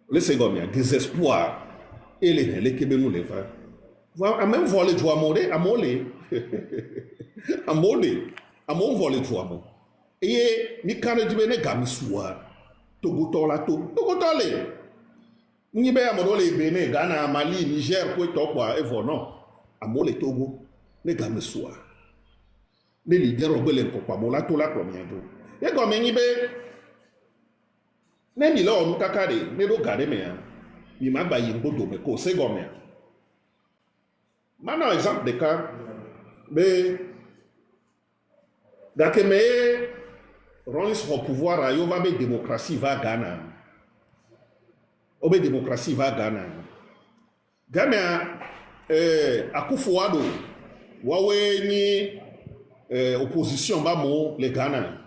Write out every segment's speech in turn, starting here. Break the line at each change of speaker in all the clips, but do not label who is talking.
Le second, désespoir. Et les Québécois nous les font. Voilà, même voler du amolé, amolé. Amolé. Amon voler du amolé. Et mi kane di bene gami suwa. Togo la to. Togo le. Ni be amolo le Bénin, Ghana, Mali, Niger, ko to kwa evo non. Amole Togo ne gami suwa. Ne leader obele ko pa mo la to la premier do. E go me ni be ne mi lo onu kakade ne do gade me ya. Mi ma gba yin bodo me ko se go me. Maintenant exemple de cas be dakeme Rollins au pouvoir à Yova be démocratie va Ghana. Obe démocratie va Ghana. Ghana Akufo-Addo wawe ni opposition ba mo le Ghana.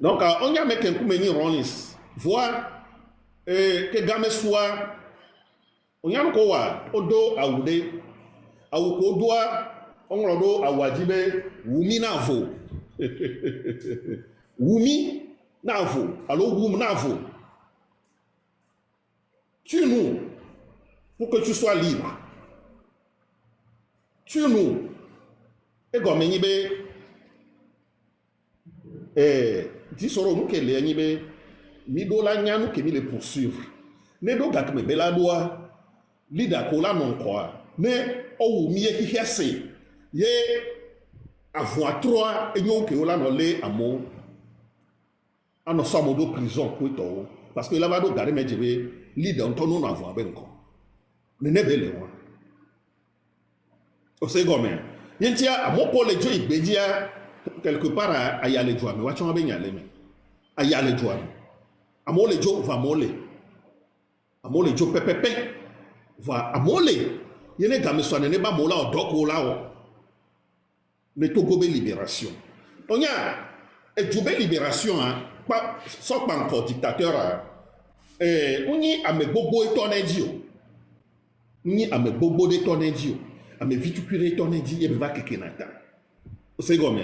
Donc on y a mis un ni Rollins voir que Ghana soit on y a ko wa odo awude awuko doa on rodo awajibe wumi na vo. Wumi Navo, alors Wum Navo, tue-nous pour que tu sois libre. Tue-nous. Et comme il disons nous que les nibe, midola nyanu que mi les poursuivre. Ne do gak me beladoa, lida kola non quoi. Ne o wumi ye ki hesse, ye avoir trois et nous que on a nolé à mon à nos sommes de prison parce que là va donc garder mais je vais leader on ton avoir ben quoi ne ne belle moi au second mais yentia à mon pôle Dieu il bédia quelque part à y aller joie mais watch on ben y aller mais à y aller joie à mon le Dieu va moller à mon le Dieu pepepe va à moller yene game so ne ba mola o doko la le Togo libération. On y a une libération, pas sans pas encore dictateur. On y a mes bobo et ton idiot. On y a mes bobo et ton idiot. A mes vitucurés et ton idiot. Et va que nata. C'est comme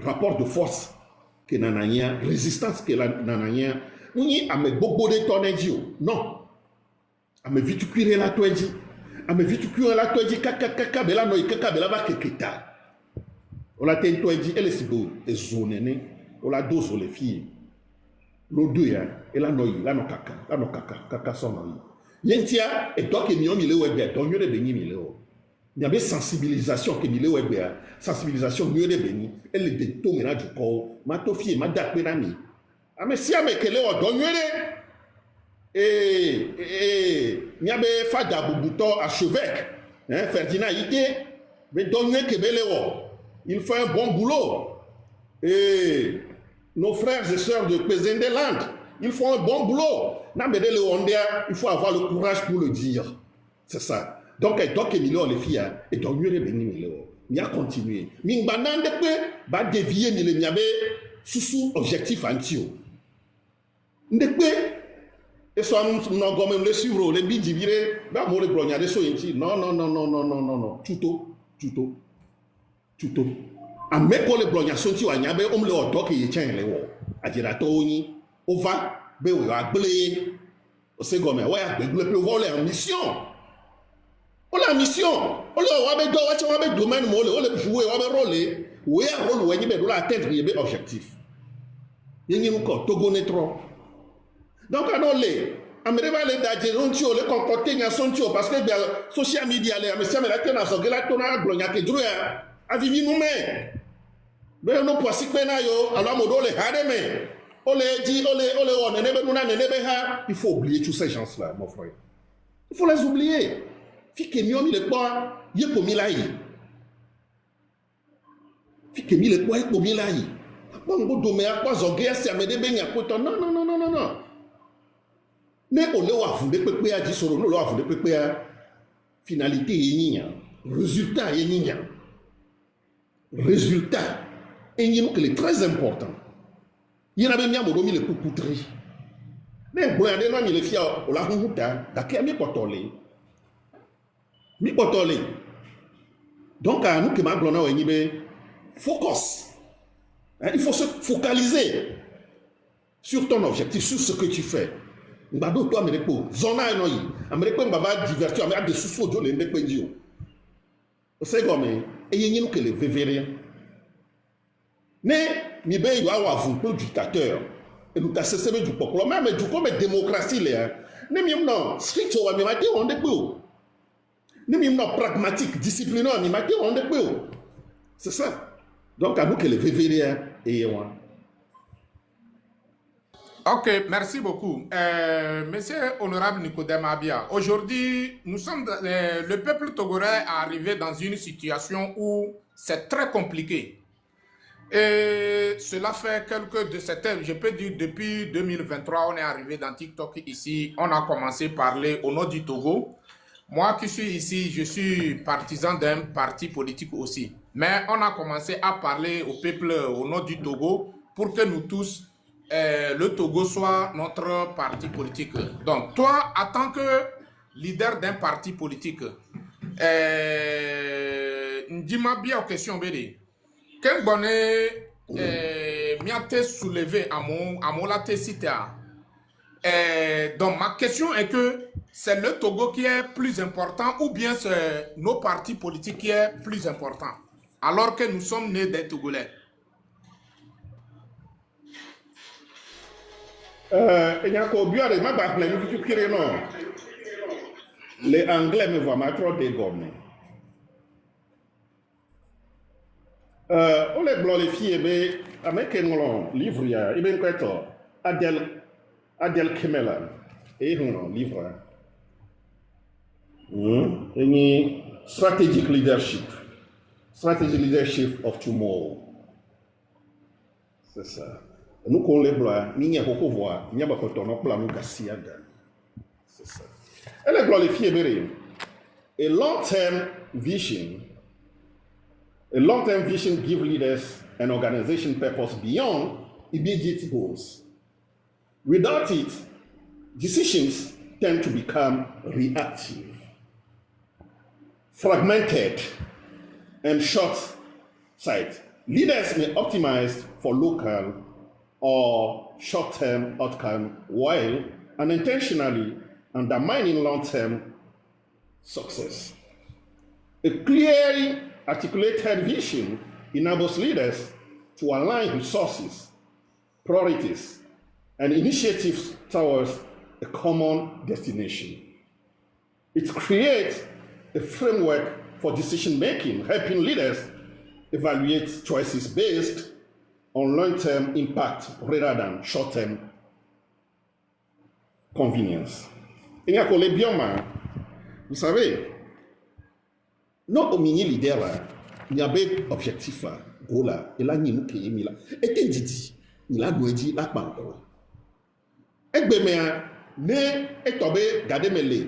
rapport de force que nanania, résistance que la nanania. On y a mes bobo et ton idiot. Non. A mes vitucurés la toi dit. A mes vitucurés la toi dit. Kaka bela no kaka bela va que kita. On l'a dit, elle est si beau, et zonée, on l'a dose sur les filles. L'eau deux, et la noïe, la no caca, son noïe. Yentia, et toi qui m'y ont mis le web, donc mieux de béni, il y avait sensibilisation qui m'y le web, sensibilisation mieux de béni, elle est de tout ménage du corps, ma tofie, ma date pénami. Ah, mais si, mais qu'elle est au don mieux de. Et, il y avait Fada Boubouton à Chevêque, Ferdinand Ité, mais don mieux que Béléo. Il fait un bon boulot. Et nos frères et sœurs de Pézendeland, ils font un bon boulot. Il faut avoir le courage pour le dire. C'est ça. Donc, il doit que les filles, et donc, il a continué. Mais il va dévier, il y avait sous objectif anti. Et soit nous avons le suivre, les bidis virés, non, non. Tuto. A me pour les blognations tu as nyabe le auto qui tient les wo. A dira toni, on va be we a blé. O se gomme ouais a be le voler en mission. On la mission. On le wa be do wa be domaine mo le o le jouer wa be rôler. We a rôle we ni be do la atteindre ye be objectif. Yengi mu ko Togo ne trop. Donc à le amere va le daje on ti o le comporter nya son ti o parce que social media le me se me la tena so gela tona blogna ke dru ya. Avivi nous mais ben no poisi pena yo alors modo le hademe ole dit ole on nebe nuna nebe ha il faut oublier tous ces gens là mon frère il faut les oublier fi que mi le quoi ye ko mi la yi fi que mi le quoi ye ko mi la yi apa ngo do me apa zoge asi amede be nya ko to non ne ole wa fu de pepe a di soro no lo wa fu de pepe a finalité yi nya résultat yi nya résultat et il est très important. Il y en a bien mis le coucoutri. Mais bon, il y a des filles au la huta, d'accord, mi potole. Donc à nous que ma blona ou focus. Il faut se focaliser sur ton objectif, sur ce que tu fais. Mbado to Americo, zona no yi. Americo mbava divertir, America de sous jo le ndekpe ji o. O se gome, eyenyi nou ke le vevere. Ne, mi be yo awa vun po dictateur. Et nous t'as cessé du peuple. Même du coup, mais démocratie, là. Nous sommes strict, on va dire, on est beau. Nous sommes pragmatiques, disciplinés, on va dire, on est beau. C'est ça. Donc, à nous que les VVR et moi.
Ok, merci beaucoup. Monsieur Honorable Nicodème Abia, aujourd'hui, nous sommes, le peuple togolais est arrivé dans une situation où c'est très compliqué. Et cela fait quelques de cette je peux dire depuis 2023, on est arrivé dans TikTok ici, on a commencé à parler au nom du Togo. Moi qui suis ici, je suis partisan d'un parti politique aussi. Mais on a commencé à parler au peuple au nom du Togo pour que nous tous, le Togo soit notre parti politique. Donc toi, en tant que leader d'un parti politique, dis-moi bien aux questions, Bédé. Quel bonnet m'a soulevé à mon latte cité. Donc ma question est que c'est le Togo qui est plus important ou bien c'est nos partis politiques qui est plus important alors que nous sommes nés des Togolais.
Les Anglais me voient trop dégommer. On les blancs les filles mais avec un livre il ben quoi Adel Kemela et un livre une strategic leadership of tomorrow, c'est ça. Nous qu'on les blancs ni n'y a beaucoup voir n'y a pas qu'on a plan nous cassiaga, c'est ça. Et les blancs les filles mais a long-term vision gives leaders an organization purpose beyond immediate goals. Without it, decisions tend to become reactive, fragmented, and short-sighted. Leaders may optimize for local or short-term outcome while unintentionally undermining long-term success. A clearly articulated vision enables leaders to align resources, priorities, and initiatives towards a common destination. It creates a framework for decision-making, helping leaders evaluate choices based on long-term impact rather than short-term convenience. Et il y a collé bien, vous savez, notre mini leader là, il y avait objectif là, gros là, et là il nous qui est là, et t'es dit, il a dit là pas encore. Et ben mais ne est tombé garder mes les,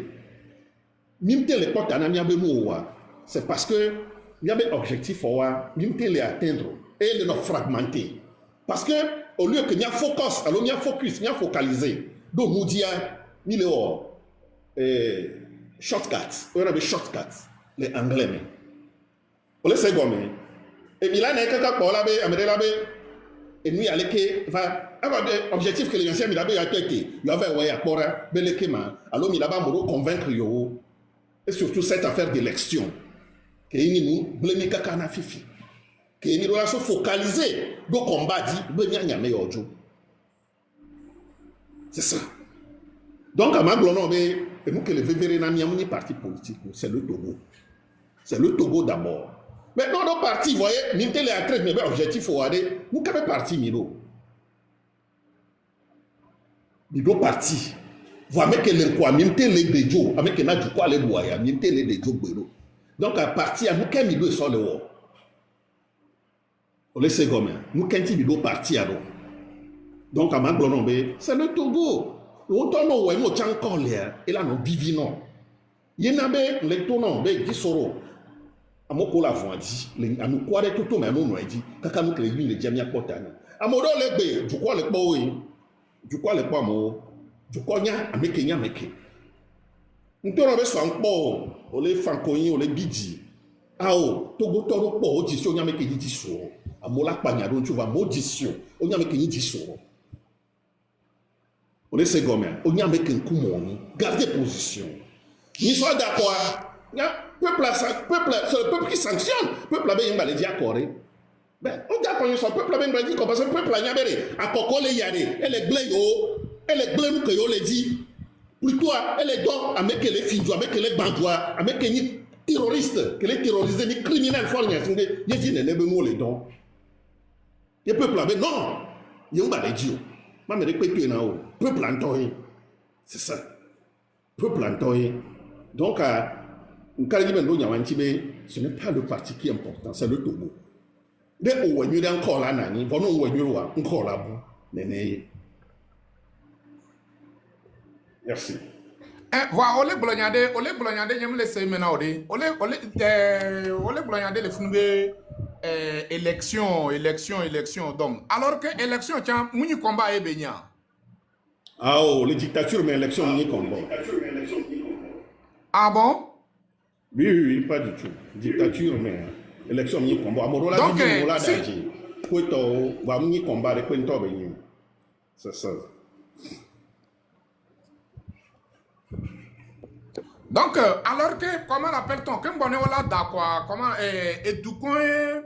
mimte les portes à n'amia benoua, c'est parce que il y avait objectif pour mimte les atteindre et les non fragmenter, parce que au lieu que n'y a focus, alors n'y a focus, n'y a focalisé, donc nous dit ni le shortcuts, on a des shortcuts. Les Anglais, mais. On les sait gomme. Et Milan est quelque part là-bas, Amérique là-bas. Et nous, il y a les va avoir des objectifs que les anciens Milan a été. Il y avait ouais, à Pora, Belekema. Alors, Milan va nous convaincre yo. Et surtout cette affaire d'élection. Que nous, blâmer Kakana Fifi. Que nous doit se focaliser. Donc, combat dit, ben y a meilleur jour. C'est ça. Donc, à ma gloire, et nous que les vévérénamiens, parti politique, c'est le Togo. C'est le Togo d'abord. Maintenant, nos partis, vous voyez, nous avons les attraits, mais objectif, il faut aller. Nous avons parti, Milo. Milo parti. Vous voyez que les quoi, nous avons les béjo, avec les n'a du quoi les loyaux, nous avons les béjo, bélo. Donc, à partir, nous avons Milo sur le haut. On laisse comme nous avons Milo parti alors. Donc, à ma gloire, c'est le Togo. Nous avons ouais, nous avons encore l'air, et là, nous vivons. Il y a des tournants, des sorrows. Amoko la vondi, nous quoi de tout mais nous dit, kaka nous les les jamia potana. Amodo le be, du quoi le boy, du quoi le pas mo, du quoi nya ameke nya meke. Ntoro be so anpo, o le fankoyin o le biji. Ao, togo toro po o disio nya meke di so. Amola panya don tu va modition, o nya meke di so. On est segomé. On y a avec un coup mon. Gardez position. Ni soit d'accord. C'est le peuple qui sanctionne. Le peuple a bien dit d'accord. Ben, on dit qu'on peuple a bien dit qu'on parce que le peuple a bien dit. À Coco les yare. Elle est blé yo. Elle est blé que yo le dit. Plutôt, elle est donc avec les filles, avec les bandois, avec les terroristes, que les terroristes, les criminels, il dit les dons. Le peuple a dit non. Il y a un baladji. Je me répète, peuple entouré. C'est ça. Peuple entouré. Donc, ce n'est pas le parti qui est important, c'est le Togo. Dès qu'on est encore là, on est encore là. Merci.
Voilà, ole blonyade nyem le sey mena ode. Ole blonyade le funbe élection donc. Alors que élection tiens, muni combat e benya.
Ah oh, les dictatures mais élection muni combat.
Ah bon?
Oui, pas du tout. Dictature mais élection muni combat. Amorola
donc
si Kweto va muni combat de Kwento benyi. C'est ça.
Donc, alors que, comment l'appelle-t-on? Comment, et du coin,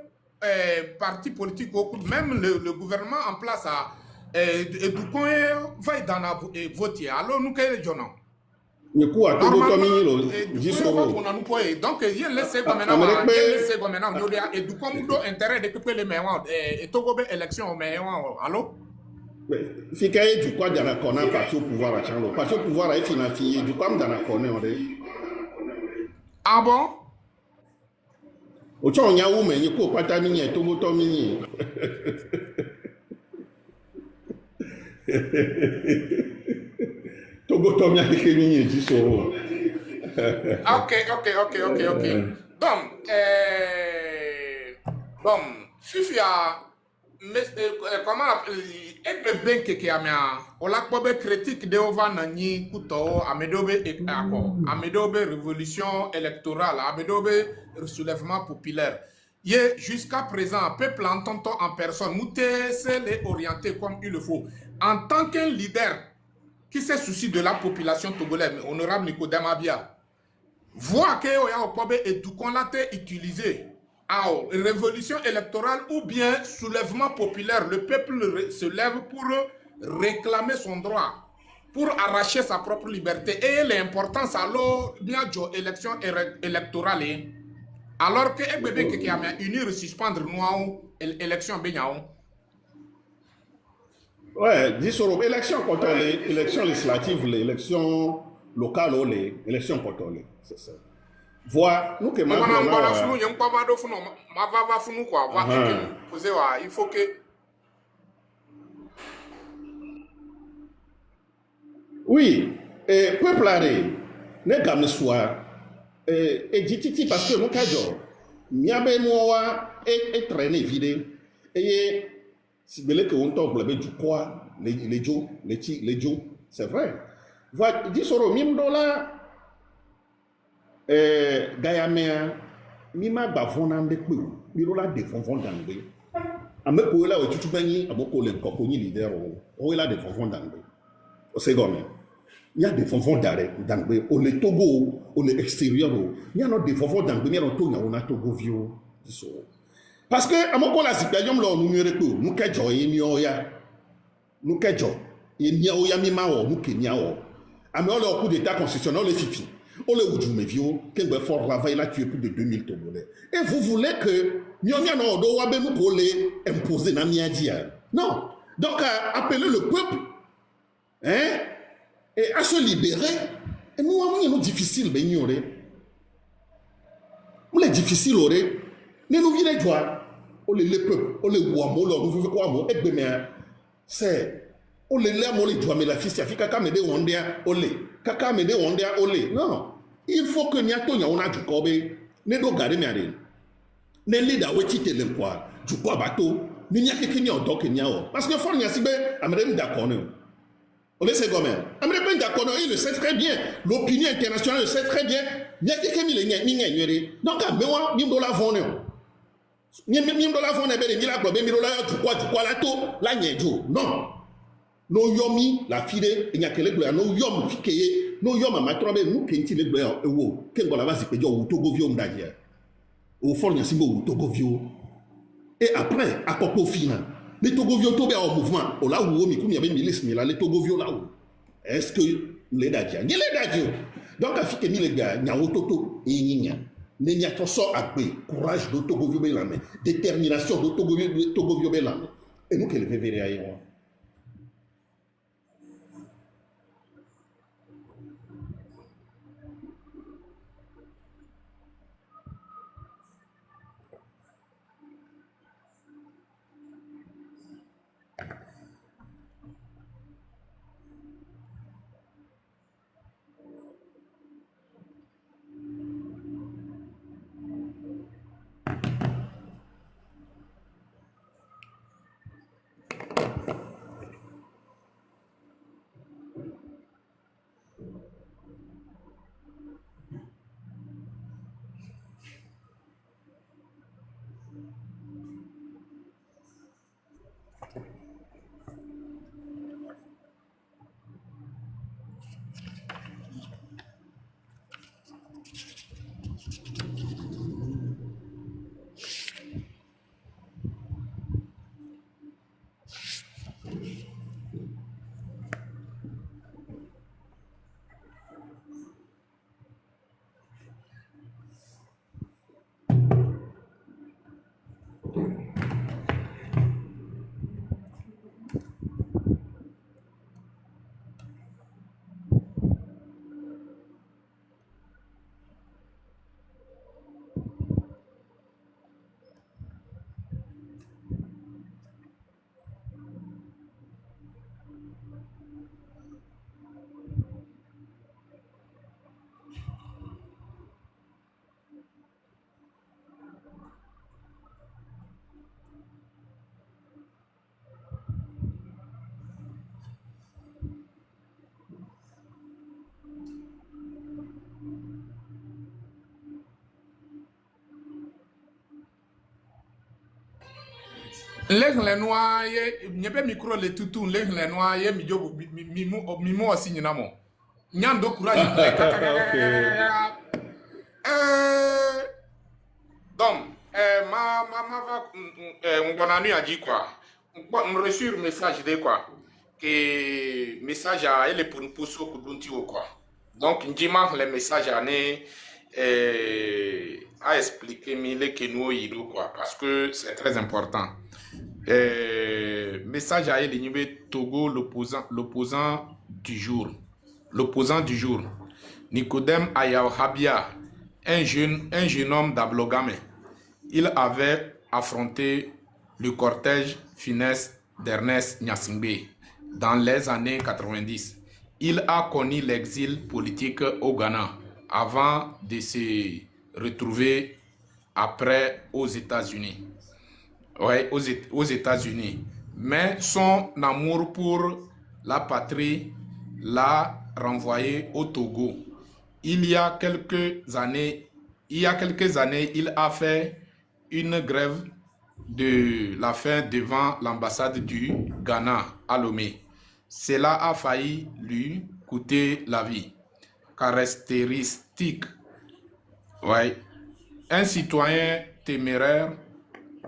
parti politique, même le gouvernement en place, et du coin, va y voter. Alors, nous, qu'est-ce que nous donc, il y a laissé comme maintenant, et du coup, nous avons intérêt de couper les mains, et tout comme élection, mais, allô?
Si quelqu'un du quoi dans la corner parti au pouvoir à Chanlo, parti au pouvoir à financier, du quoi dans la corner,
ah bon?
Au tchon y a où mais il faut pas terminer, tout le temps mini. Togo Tommy a été mini, dis ça.
Ok. Donc, bon, Fifi a. Comment et bien que amia on la pobe critique de ova nani kuto amedobe révolution électorale amedobe soulèvement populaire ye jusqu'à présent peuple entend en personne mouté c'est les orienter comme il le faut en tant qu'un leader qui se soucie de la population togolaise honorable Nicodème Abia voit que oya pobe et tout qu'on l'a utilisé révolution électorale ou bien soulèvement populaire, le peuple se lève pour réclamer son droit, pour arracher sa propre liberté. Et l'importance alors bien élection électorale, alors que bébé qui a unir suspendre nous élection béniao.
Ouais, dis sur l'élection contrôlée, élection législative, l'élection locale, l'élection contrôlée, c'est ça. Voilà, nous que il
faut que
oui, et peuple arrêt, ne gamme soit et dit parce que nous cadeau, miabe moi et traîner vide et si belé que on tombe du quoi les jours c'est vrai. Voilà, dit sur le $1000. Gayamea, Mima Bavonam de Pou, Mirola de Fonfon d'Andé. Amekola ou Tutubani, Abokole, Kokoni leader, ou là de Fonfon d'Andé. Au second, il y a des Fonfon d'Andé, ou les Togo, ou les extérieurs, il y a des Fonfon d'Andé, mais on a Togo vieux. Parce que Amokola, si Payam l'on nous recoup, nous kajo et mioya, nous kajo, et miaoya mimao, nous kemiao. Améo le coup d'état constitutionnel, les fifi. On le Oudjoumevio, qui est fort la veille, il a tué plus de 2000 Togolais. Et vous voulez que nous imposer dans Niadia? Non. Donc, appelez le peuple hein, et à se libérer. Et nous, c'est difficile, mais nous, c'est difficile, mais nous, venons de voir, le peuple, on le voit, nous vivons quoi, c'est. On les lève, on les doit, mais la fille, c'est kaka me de wondia, olé. Kaka me de wondia, olé. Non. Il faut que Niato, on a du kobe, ne do gare me arène. Ne lida weti tele quoi, du quoi bateau, ni n'y a que n'y a autant que n'y a. Parce que faut n'y a si bien, amène d'accord. On le sait comment. Amène d'accord, il le sait très bien. L'opinion internationale le sait très bien. N'y a que n'y a. Donc, mais moi, n'y a la vone. N'y a la vone, mais n'y a pas, mais n'y a du quoi la to, la n'y a. Non. no yomi la fide enya kele gbe no yom fikeye no yom ma trobe nu kenti le gbe ewo ken bola va sipejo wo togo vio mdaje o fo nya simbo wo togo vio et après à popo fina les togo vio to be en mouvement o la wo mi kumi be milis mi la les togo vio là où est-ce que les dadia ni les dadio donc afike mi le gars nya wo toto e nyinya ne nya to so agbe courage do togo vio be la main détermination do togo vio be la main et nous que le vivre ailleurs.
Les noirs, n'y a pas micro les toutous, les noirs, mimo aussi nyinamo. Nyando courage. Donc, on a nu à dire quoi? On reçu un message de quoi? Que message à elle pour nous pousser au coup quoi. Donc, Ndima, le message à a expliqué mille que nous y quoi, parce que c'est très important. Message à Elinibé Togo, l'opposant du jour. L'opposant du jour. Nicodème Ayaw Habia, un jeune homme d'Ablogame. Il avait affronté le cortège finesse d'Ernest Gnassingbé dans les années 90. Il a connu l'exil politique au Ghana avant de se retrouver après aux États-Unis. Ouais, aux États-Unis. Mais son amour pour la patrie l'a renvoyé au Togo. Il y a quelques années, il a fait une grève de la faim devant l'ambassade du Ghana à Lomé. Cela a failli lui coûter la vie. Caractéristique, ouais, un citoyen téméraire,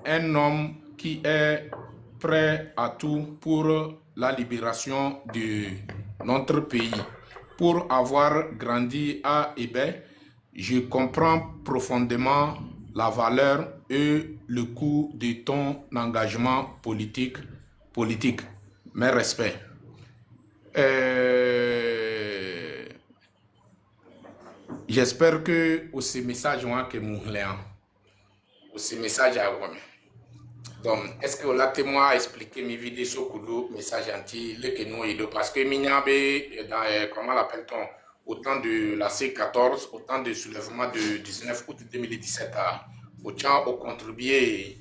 un homme qui est prêt à tout pour la libération de notre pays. Pour avoir grandi à Hébé, je comprends profondément la valeur et le coût de ton engagement politique. Mes respects. J'espère que ce message que nous avons, ce message à vous. Donc, est-ce que la témoin a expliqué mes vidéos sur le message anti le que nous parce que Minyabe, comment l'appelle-t-on, au temps de la C14, au temps de soulèvement de 19 août 2017, au contribué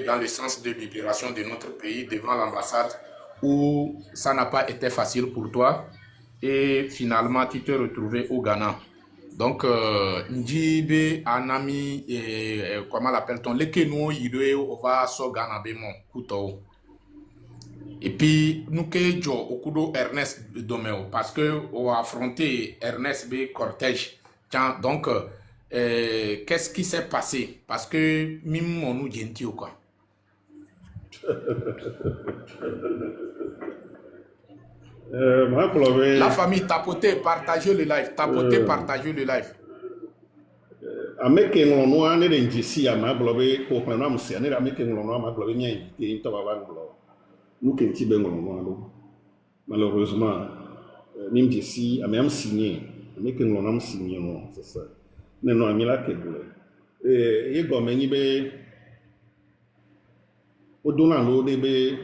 dans le sens de libération de notre pays devant l'ambassade où ça n'a pas été facile pour toi et finalement tu t'es retrouvé au Ghana. Donc, Njibe, Anami, comment l'appelle-t-on? Les Keno, on va so Ghana, Bemon, Koutou. Et puis, nous que au kudo Ernest Domeo, parce que on a affronté Ernest B. Cortège. Tiens, donc, qu'est-ce qui s'est passé? Parce que, mime on nous dit quoi. La famille, tapotez, partagez le live. Tapotez, partagez le live.
Ameke nglono ne de njisi ama blobe ko pena msia ne ameke nglono ama blobe nya invité to baba nglo nous kenti be nglono alo malheureusement même njisi am signé ameke nglono am signé non c'est ça ne no amila ke bule ye go meni be odona lo de be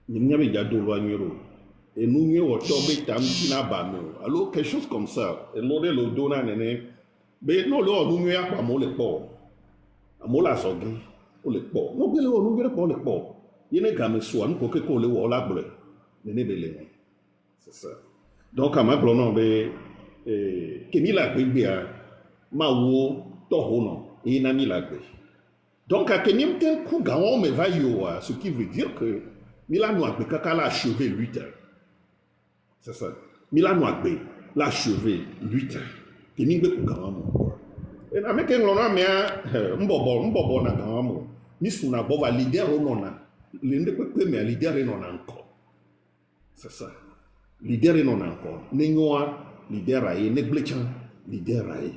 nya be jado lo anyero et nous nye o to be tam tina ba no alors quelque chose comme ça et lo de lo dona nene be no lo nu ya pa mo le po amo la so gi o le po no be le o nu gere po le po yene ga me so an ko ke ko le wo la ble ne be le c'est ça donc ama glo no be ke mi la gbe bia ma wo to ho no e na mi la gbe donc a ke ni mten ku ga won me va yo ce qui veut dire que Milano agbe kaka la achevé 8 heures c'est ça Milano agbe la achevé 8 heures kini gbe ku gawa mo na meke nglona me mbobo na gawa mo ni suna bo va leader no na le nde pepe me leader no na nko c'est ça leader no na nko ne nyoa leader aye ne blechan leader aye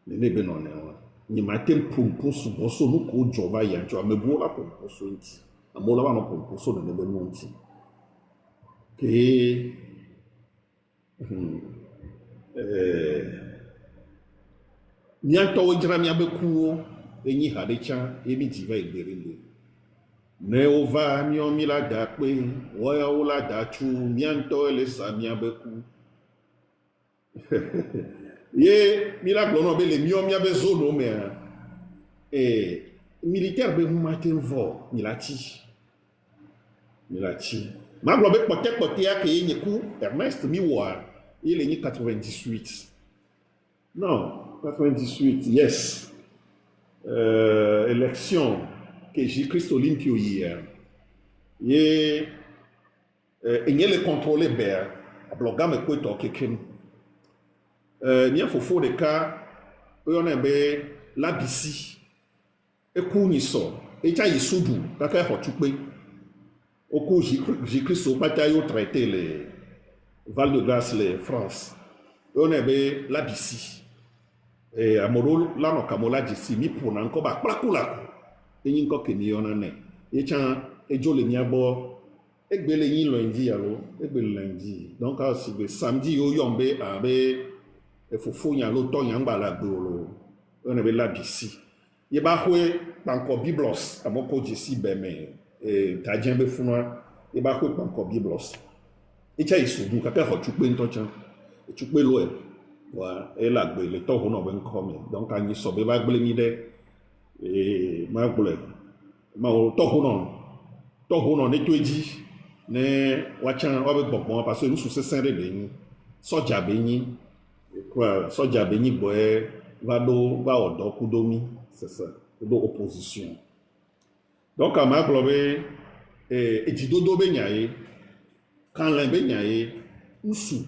ne be no ne wa ni matem pompo su boso no ko joba ya jo amebu la pompo so nti amola ba no pompo so ne be no nti ke Nyanto wejra mi abekuo enyi hadecha emi jiva igberele ne ova mi omila da pe woya ola da chu nyanto ele sa mi abeku ye mila glono be le mi omi abezo no me militaire be matin vo milati ma glo be pote ya ke yenye ku Ernest mi wa il est 98 non 98, yes. Élection que Jésus-Christ Olympio hier. Et il y a le contrôle ber. A bloga me quoi to kekem. Il y a fofo de cas. On a be la bisi. Et kouni so. Et ta yisudu. Kaka hotukbe. Oko Jésus-Christ au bataille au traité les Val de Grâce les France. On a be la bisi. Amoro la no kamola jisi mi pona nko ba plakula enyi nko kemi ona ne echan ejo le mi abo egbele yin lundi alo egbele lundi donc a si be samedi yo yombe abe efofo yan lo to yan gba la gbe olo ona be la bisi ye ba hwe banko biblos amoko jisi be me tajen be funwa ye ba hwe banko biblos echa isudu kaka ho chukpe ntochan chukpe lo e wa e la gbe le to ho no ben come donc anyi so be ba gbe mi de ma gbe ma o to ho no ne toji ne wa chan wa be gbogbo parce que nous sous se de ni soja be yin quoi soja be yin boy va do ba odo kudomi c'est ça do opposition donc ma gbe ti dodo be nyaye kan len be nyaye usu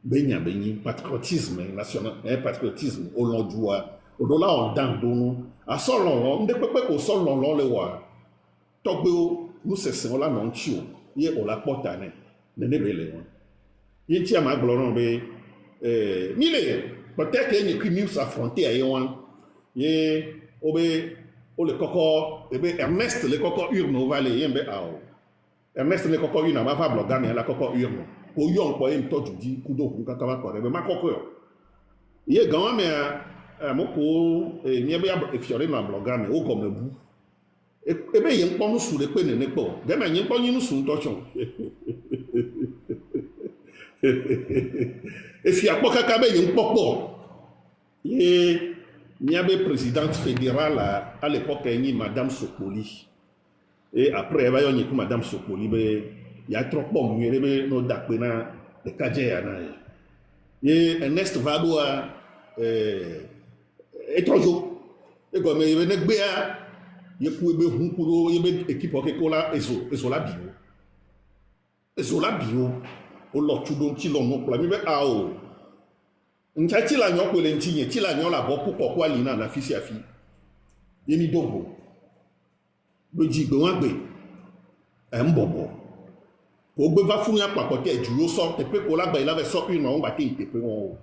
benyi patriotisme national patriotisme olondua odola on dan donu asolon nde pepe ko solon lo le wa togbe o nu sese ola no nchi o ye ola pota ne bele won ye ti ama gloron be mile peut-être que ni mi s'affronter à yon ye obe o le koko ebe Ernest le koko urno vale yembe ao Ernest le koko una ma fa bloga ne la koko urno ko yon po en toju di kudo ku kaka ba ko re be makoko yo ye gan me moko mi ebe ya fiore na bloga me o ko mebu ebe yen po nusu le pe ne po de na yen po yin nusu tochon e fi apo kaka be yen popo ye mi ebe présidente fédérale à l'époque ni madame Sokoli et après elle va yon ku madame Sokoli be ya trop bon mieux be no dakpena de kaje ya na ye Ernest Vadoa etojo e go me ye ne gbe ya ye ku ebe hunkuro ye be équipe okekola ezo la bio ezola bio o lo tudo ti lo no pla mi be a o ncha ti la nyo pele ntinye ti la nyo la bo pupo kwa li na la fi si afi yemi dogo loji gbe won gbe e mbobo ko gbe va fun ya papo te duro so te pe ko la gba ila ve so une on ba te pe won o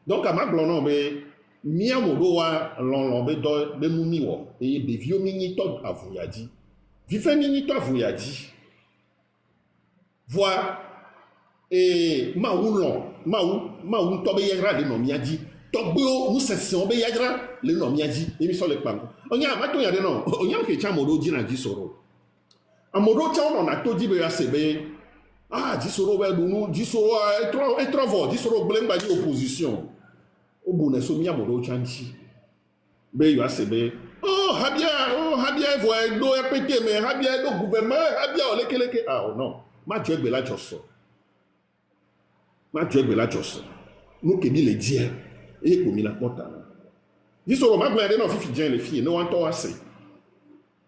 donc ama glo no be mi amodo wa lon be do be mu mi wo e be vi o mi ni to avuyadi vi fe mi ni to avuyadi voi et maou tobe yagra le no miadi togbo mu session be yagra le no miadi emi so le pango onya ma to yade no onya ke cha modo ji na ji soro amodo cha no na to ji be asebe ji soro be dunu ji soro etrovo ji soro gblengba ji opposition obu na so mi amodo cha nchi be yo asebe habia vo do epete me habia do gouvernement habia olekeleke oh non ma Dieu be la josso ma Dieu be la josso nous que mi le dire et ko mi la porta di so ma gbe no fifi jen le fie no wan to ase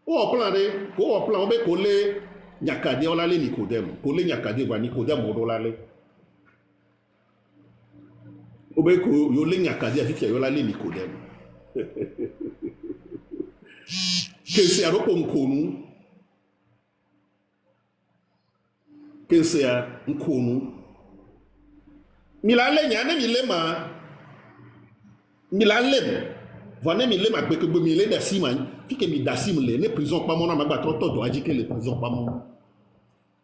o plan be ko le nyakade ola le Nicodème ko le nyakade wa Nicodème o do la le o be ko yo le nyakade fifi yo la le Nicodème que c'est à nkonu que c'est à nkonu milale nyane milema milale vone milema gbe ke gbe mile da siman fike mi da sim le ne prison pa mona magba to do aji ke le prison pa mona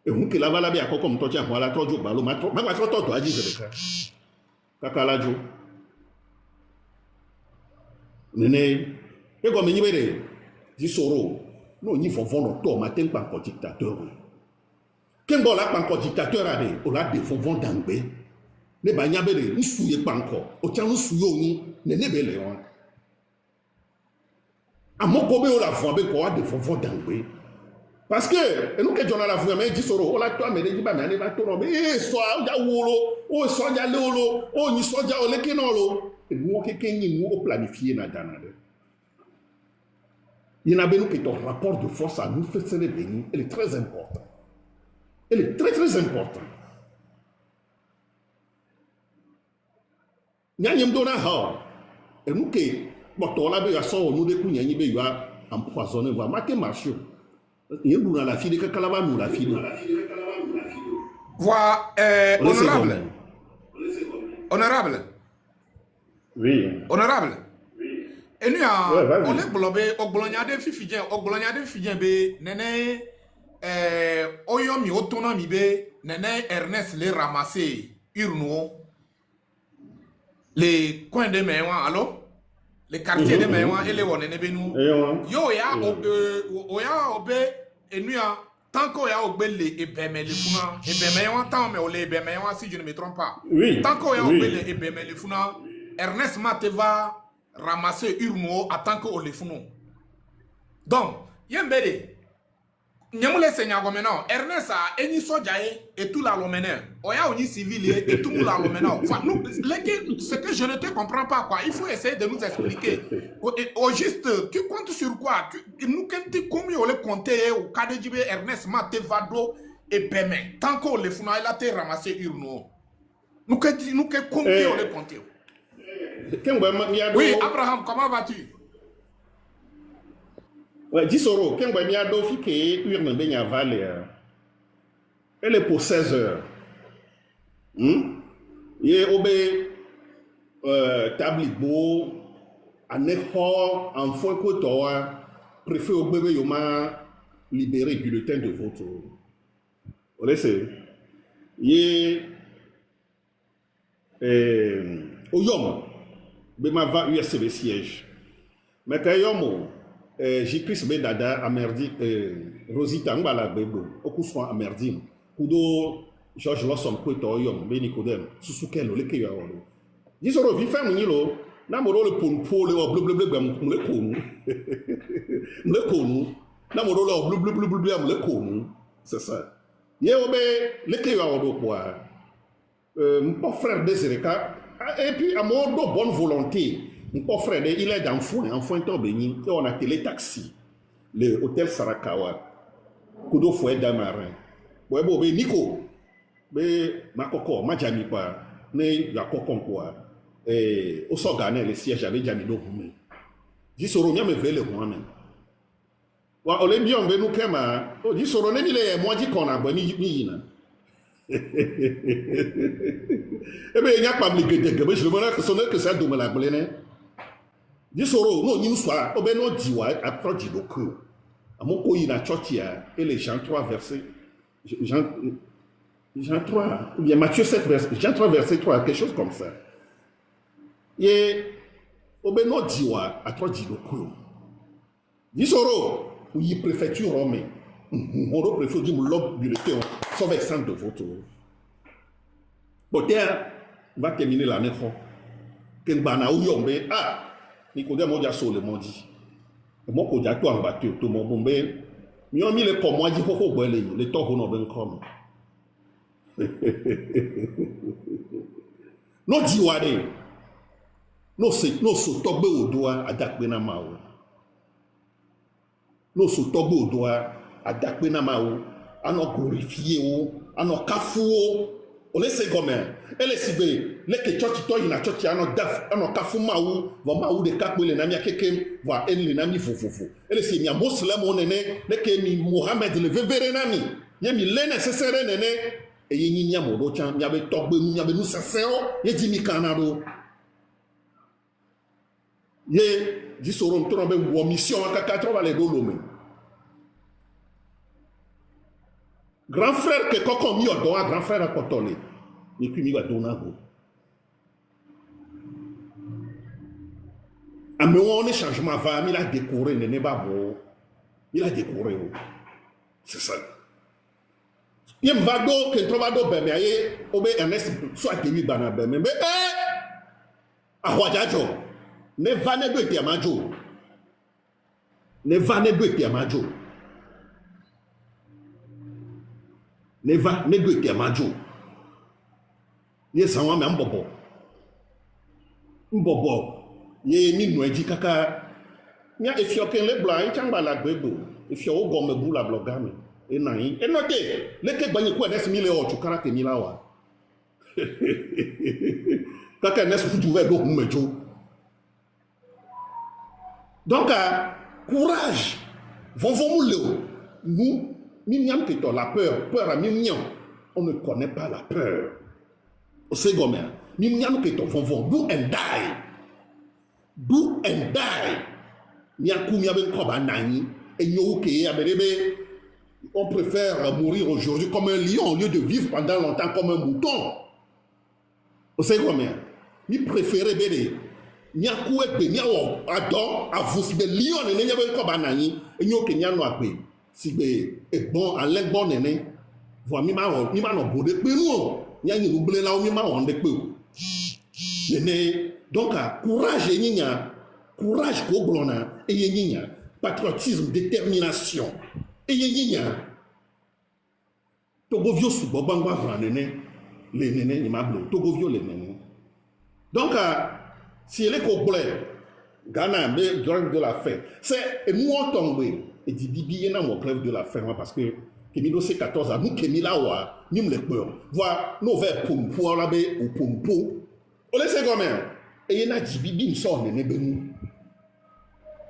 e hu ke la vala bi akoko mto cha wala tojo ba lo magba to do aji zebeka kakalajo nene e go menyi bere di soro no nyi fofon no to ma ten pa ko dictateur kembo la pa ko dictateur ade o la de fofon dangbe ne ba nya bere nsuye pa nko o cha nsuye oni ne bele won amoko be o la fon be ko de fofon dangbe parce que nous que jona la fun me di soro o la to me de ba me ani ba to no be so ja wolo o so ja le olo o ni so ja o le kinolo e mo ke kenyi mu o planifier na danade. Il y a que ton rapport de force à nous fait se béni, elle est très importante. Elle est très très importante. Nyanyem dona ha, et nous que botola be yaso nous de kunya nyi be ya empoisonner va maté marcho. Yembu na la fille de kalaba nous la fille.
Voilà, honorable.
Oui.
Honorable. Et nous, on est globé, au glonyade fidien, be, nene, oyomi, autonomie, be, nene, Ernest, les ramasser, urno, les coins de Méouan, allô? Les quartiers de Méouan, et les wonene, be, nous. Yo, ya, obe, et nous, tant qu'on ya obe, les ebeme, les funa, ebeme, tant, mais on les ebeme, si je ne me trompe pas.
Oui.
Tant qu'on ya obe, les ebeme, les funa, Ernest Mateva, ramasser urmo en tant que olefuno. Donc, yembede, nyamule senya gomena, Ernest a eni sojae et tout la lomene. Oya oni civil et tout la lomena. Enfin, nous, ce que je ne te comprends pas, quoi. Il faut essayer de nous expliquer. Au juste, tu comptes sur quoi? Nous, quand tu combien on le compter au cas de Djibé, Ernest Mate Vado et Bemen. Tant qu'on le funa, il a été ramassé urmo. Nous, combien on le compter? Oui, Abraham, comment vas-tu?
Ouais, dis Soro, quand on a dit que urne benya vale, elle est pour 16 heures. Et obé tablibo, en effort, en fois que toi, préfet au bébé yoma libéré du bulletin de vote. Vous laissez. Et au yom. Bema va USCB siège. Mais quand yomo, J-Chris Bedada amerdi, Rosita Ngala Bebo, okuswa amerdim, kudo George Lawson Kweto yom, be Nicodème, Susukelo, leke yo awolo. Disoro vi fa munilo, na moro le ponpo le o blablabla mle konu. Mle konu. Na moro le blablabla mle konu. C'est ça. Ye obe leke yo awolo kwa. Mon frère Désireka. Et puis, à mon de bonne volonté, mon frère, il est dans foin Tobeni, et on a télétaxi, le hôtel Sarakawa, Kudo Fouet d'Amarin. Ouais, bon, Nico, Mais ma coco, ma jami pas, ne la coco quoi. Au sorgane le siège avec jami do hume. Dis soro mia me vele huame. Wa ole bi on be nu kema. O dis soro ne bile mo di kona bo ni yina. Ebe nya pa bli gede gebe je me que sonne que ça do me la blene. Dis soro no ni soir o be no diwa approach do ko. Amoko yina church ya et les Jean 3 verset Jean 3, ou bien Matthieu 7, Jean 3, verset 3, quelque chose comme ça. Et au Beno Diwa, à 3 Djidoko. Disoro, ou y préfecture Rome. On préfère dire l'homme du Létéon, sauf exemple de votre. Peut-être, on va terminer l'année. Ken Bana ou Yombe, ah, Nicodème Modia Sol le Mondi. Moi, quand j'ai tout en battu, tout mon bombé, nous avons mis les commandes, les temps qu'on a bien comme. No jiwade no so togbe odoa adakpe na mawo no so togbe odoa adakpe na mawo ano glorifier wo ano kafu wo ole se gomen ele sibe le ke church to ina church ano kafu mawo va mawo de kakpele na mi akeke va enle na mi fofofo ele se mi muslim onene le ke mi Mohammed le vevere na mi ye mi le nécessaire nene et il y a mon autre, il y avait togbe, il y avait nous sincère, il y a Jimmy Canado. Il y a dit soron trombe ou mission à kaka va les dolomé. Grand frère que kokon mi odo grand frère à kotole. Et puis mi va donago. A me on changement va, il a décoré ne pas bon. Il a décoré. C'est ça. Yem vado que trovado beme aye obe Ernest soit temi bana beme be ahwajajo ne va ne do eti amajo ne va ne do eti amajo ne va ne do eti amajo ye sanwa me mbobo ye ni no eji kaka nya efioken le blanc changba la gbegbo efio o gomme bu la blogame et nani et notez les que bagné quoi n'est mille euros tu caractère mille awa kaka n'est pas tout ouvert donc mejo donc courage vont nous mignam que la peur à mignon on ne connaît pas la peur au second mignam que vont do and die miaku miabe ko ba nani et nyoke ya berebe. On préfère mourir aujourd'hui comme un lion au lieu de vivre pendant longtemps comme un mouton. Vous savez combien? Il préférait béné. Ni à coué bé, ni à adon, à vous si bé lion ne n'y a pas de banani et n'y a aucun n'y a bé. Si bé est bon, à l'aide bon néné. Voilà mi ma no bodé bé nous. N'y a ni oublié là où mi ma on dé peu. Néné. Donc courage et n'y a courage ko blona et n'y a patriotisme, détermination. Et y a Togovio sous Bobangwa Ranene, les nénés, les mablo, Togovio les nénés. Donc, si elle est complète, Ghana, mais grève de la faim, c'est moi tombé, et dit Bibi, il y a une grève de la faim, parce que Kemino c'est 14 ans, nous Kemilawa, nous les peurs. Voilà, nous vers Pompo, là-bas, ou Pompo. On laisse comme et il y a dit Bibi, nous sommes les bénis.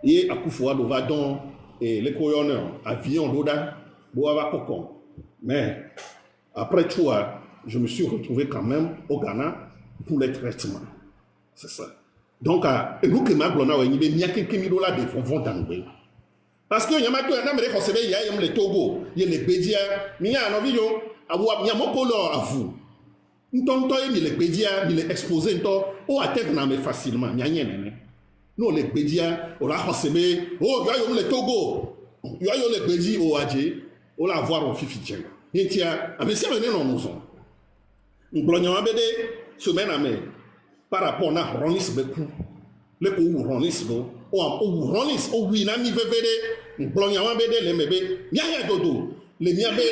Et à Koufoua, nous va donc. Et les coyonneurs, avion d'Oda, Boava Kokon. Mais après tout, je me suis retrouvé quand même au Ghana pour les traitements. C'est ça. Donc, nous qui m'avons dit, il y a quelques milliers de fonds vont d'anglais. Parce que y a maintenant un Américain qui il y a les Togo, il y a les Bédia, il y a un avion, il y a mon color à vous. Nous t'entendons, il y a les Bédia, il est exposé, ou à terre, facilement, il y a rien. Nous, les Bédia, on l'a recevé, oh, il y a les Togo, il y a les Bédia au Adjé, on l'a voir au Fifi. Et tiens, mais c'est un non, nous sommes. Nous prenons un bébé, semaine à main, par rapport à Ronis Bekou, le coup où Ronis Bekou, ou Ronis, ou Winami Vevede, nous prenons un bébé, les bébés, Yaya Dodo, les Niabé,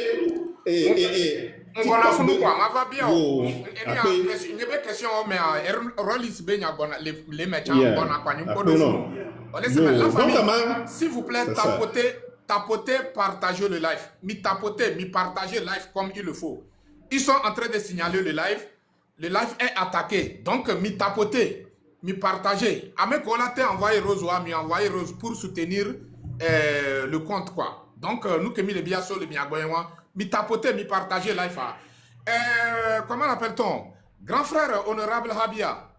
et.
On va la faire quoi? On va bien. Il y a une question, mais Rolis Benya, les médecins, on a quoi? S'il vous plaît, tapotez, partagez le live. Mi tapotez, mi partagez le live comme il le faut. ils sont en train de signaler le live. Le live est attaqué. Donc, mi tapoter, mi partager. Ame Kola t'a envoyé Rose ou mi envoyé Rose pour soutenir le compte, quoi. Donc, nous qui mis les biens sur le biagoywa, mi tapoter, mi partager live. Comment l'appelle-t-on? Grand frère honorable Habia.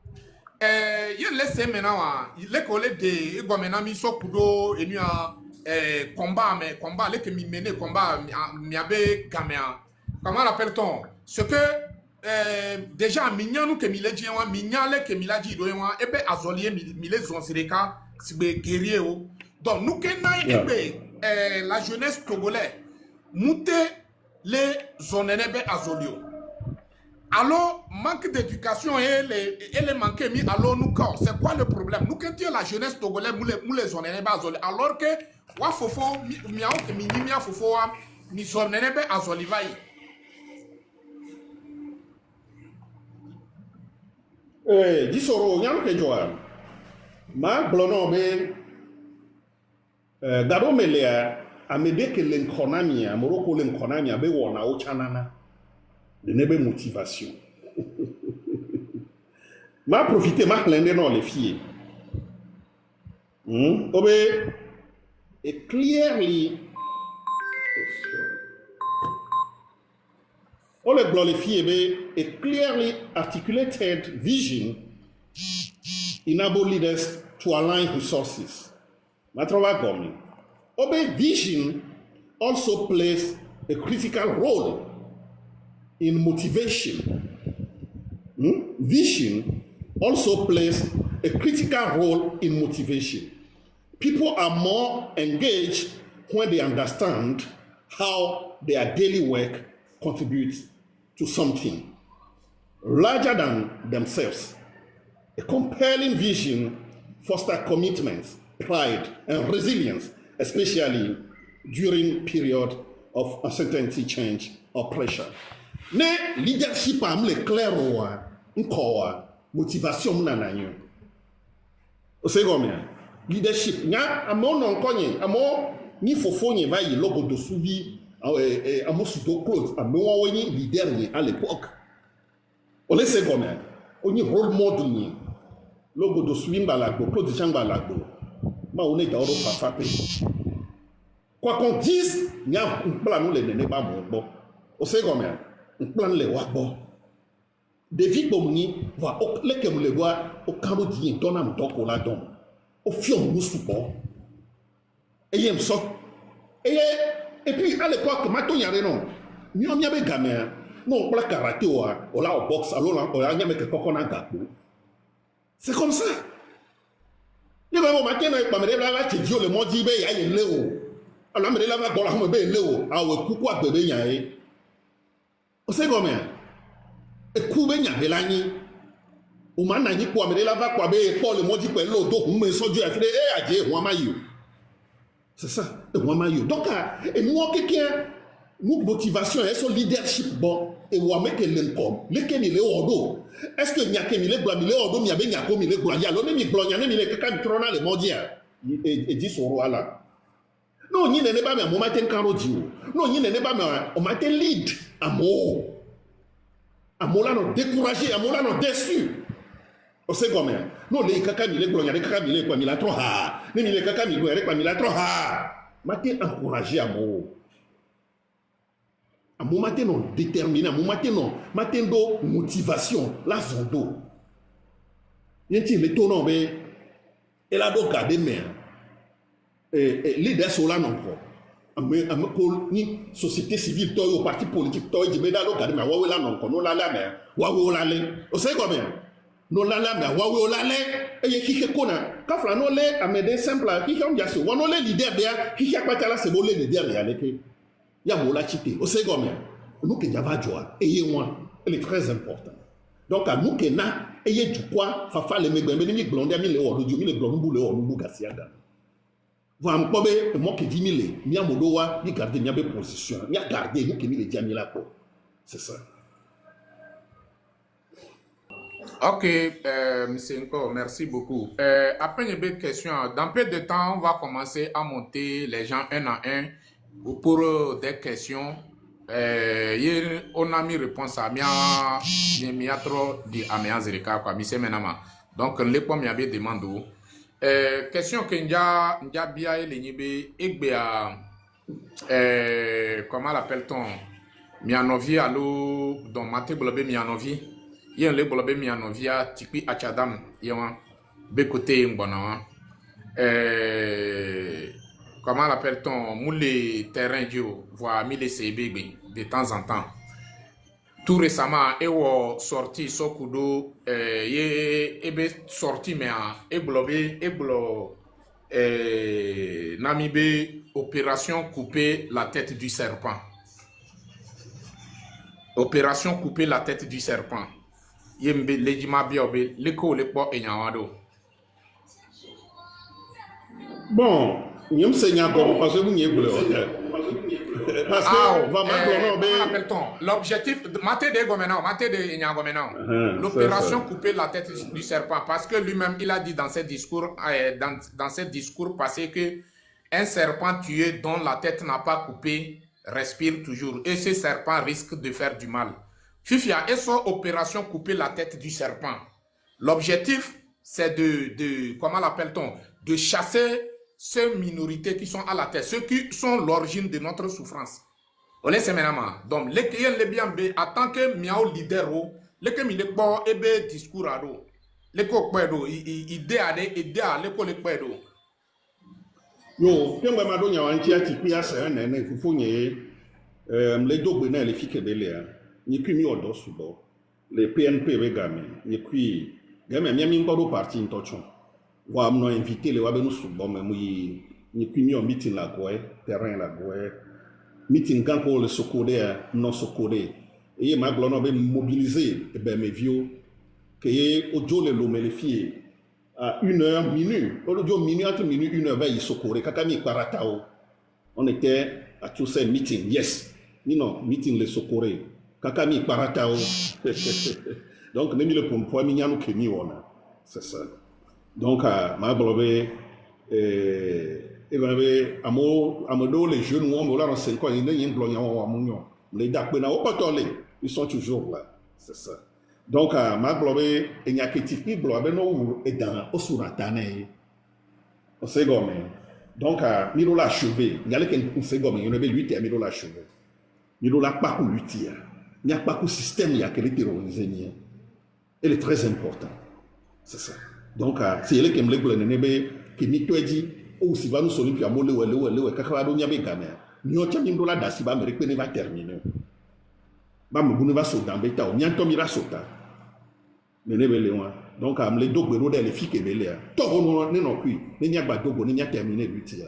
Il laisse maintenant, les collègues de Gomena Miso Kudo et nous combat, mais combat, les qui mené combat, miabe Gaméa. Comment l'appelle-t-on? Ce que déjà, mignon nous que mille dit, mignon les que mille dit, et bien azolier mille zonzireka, c'est guerrier. Donc nous que la jeunesse togolaise, mouté les zones azolio. Alors, manque d'éducation et les manques mis alors nous corps. C'est quoi le problème? Nous, quand la jeunesse togolaise, nous les zones azoli. Alors que, wa fofo, miao que mia fofo, ni zone azoli vai.
Disoro, nyam ke joa. Ma blono be gado melea amede ke l'enkonami, amoroko l'enkonami abe wona o chanana. De nebe motivation. Ma profité, ma clende non les filles. Obe, it clearly, all the glorified, a clearly articulated vision enable leaders to align resources. Matrova Gomi. Obe vision also plays a critical role in motivation. Vision also plays a critical role in motivation. People are more engaged when they understand how their daily work contributes to something larger than themselves. A compelling vision fosters commitment, pride, and resilience, especially during periods of uncertainty, change, or pressure. Ne leadership am le clair wa nkowa motivation na nanyo o se go me leadership nya amo no nkonye amo ni fofo nye va yi logo do subi amo sudo clothes amo wa ni leader ni à l'époque o le se go me oni role model ni logo do subi mbalago clothes changba lago ma on est dans le papape quoi qu'on dise nya plan nous les nene ba bon o se go me plan le wa bo David Bomni va le que le voit au carreau d'y donner un toc au ladon au fion moussoupo et il me sort et puis à l'époque maton y a non ni on y avait gamin non pour la karaté ou la au boxe alors on a mis quelque chose en gapo c'est comme ça il va au matin pas me là tu dis le monde dit ben il y a le haut alors me là va bon là me ben le haut ah ouais pourquoi bébé y a on sait combien et coubé n'y a belani ou manani pour me là va quoi ben Paul le monde dit ben l'eau donc me so Dieu a fait eh adie ou amayo c'est ça ou amayo donc et moi quelqu'un nous motivation et son leadership bon et ou avec l'income lequel il est odo est-ce que n'y a que mille blanc mille odo n'y a ben n'y a comme mille blanc y a l'on mi blanc y a ne mille quelqu'un trona le mondial et dit son roi là non n'y n'est pas mais mon matin carodi non n'y n'est pas mais on matin lead amour là non découragé amour là non déçu on sait comment non les caca mille blanc y a des caca mille quoi mille trop ha ne mille caca mille quoi mille trop ha matin encouragé amour amour matin non déterminé amour matin non matin do motivation la zondo yenti le tono be et là do garder mer leader sola non quoi pour ni société civile toi au parti politique toi dit mais là do garder mais wa là non quoi non là mais wa là le on sait comment non là mais wa là le et qui kona ka fla no le amede simple qui on dia se wa no le leader dia qui pas là c'est bon le leader ya le ke ya mo la chité on sait comment nous que java joa et moi elle est très important donc à nous que na et du quoi fa le megbe ni blonde mi le o do mi le blonde bu le o bu gasiada voilà mon pobe moi qui 10 000 mi amodowa ni garder mi abe position mi a garder nous que mi le dia mi la ko c'est ça.
Ok, monsieur Nko, merci beaucoup. Après une question, dans peu de temps, on va commencer à monter les gens un à un pour des questions on a mis réponse à mia trop di amia zerika quoi mi semenama donc le po mi abi demande question que nja bia ele nyibe egbe a comment l'appelle-t-on mi anovi allo donc mate blobe mi anovi yen le blobe mi anovi a tikpi achadam yewa be côté mbona comment l'appelle-t-on moule terrain dio voire mille CB de temps en temps. Tout récemment, ewo sorti sokudo ye ebe sorti mais eblo namibe opération couper la tête du serpent. Opération couper la tête du serpent. Yembe lejima biobe leko lepo enyawado.
Bon, nous sommes parce que vous n'y êtes parce
que l'objectif l'opération couper la tête du serpent, parce que lui-même il a dit dans ses discours passés que un serpent tué dont la tête n'a pas coupé respire toujours et ce serpent risque de faire du mal. Fifia et son opération couper la tête du serpent. L'objectif c'est de comment l'appelle-t-on, de chasser ces minorités qui sont à la tête, ceux qui sont l'origine de notre souffrance. On est séménama. Donc, les bien en tant que miao leader, les que mi bon ebe discours à l'eau, les co pedo, idée à l'école les pedo.
Yo, bien ma donne un tia qui pia c'est un ene il faut les deux bonnes les filles que belé ni puis mi odo subo les PNP regame ni puis game mi mi ngoro parti ntochon. Wa mno invité les wabenu subo mais ni puis mi on meeting la goe terrain la goe meeting quand pour le socodé non socodé et ma glono be mobiliser e ben mes vieux que au jour les filles à 1h minute au jour minute entre minute 1h20 il socodé kakami paratao on était à tous ces meeting yes ni non meeting les socodé kakami paratao donc nemi le pompo mi nyanu ke mi wona c'est ça donc ma blobé et ben amo les jeunes on là dans 5 ans ils n'ont pas en amunyo les dakpena au patolé ils sont toujours là c'est ça donc ma blobé et nya ketiki blobé no et dans osuratane on sait gomme donc miro la chevé nyale ken on sait gomme on be 8 et miro la chevé miro la pas ku 8 ya nya pas ku système ya que les terrorisés ni elle est très important c'est ça donc c'est elle qui me le nebe qui ni toedi ou si va nous sonner puis à molle ou kakaba do nyabe gamé nyo tcha nimdo la dasi ba mere pe ne va terminer ba me bu ne va sauter en beta o nyanto mi ra sauter me ne bele wa donc am le dogbe ro de le fike bele a to no ne no kui ne nya ba dogo ne nya terminer lui ti.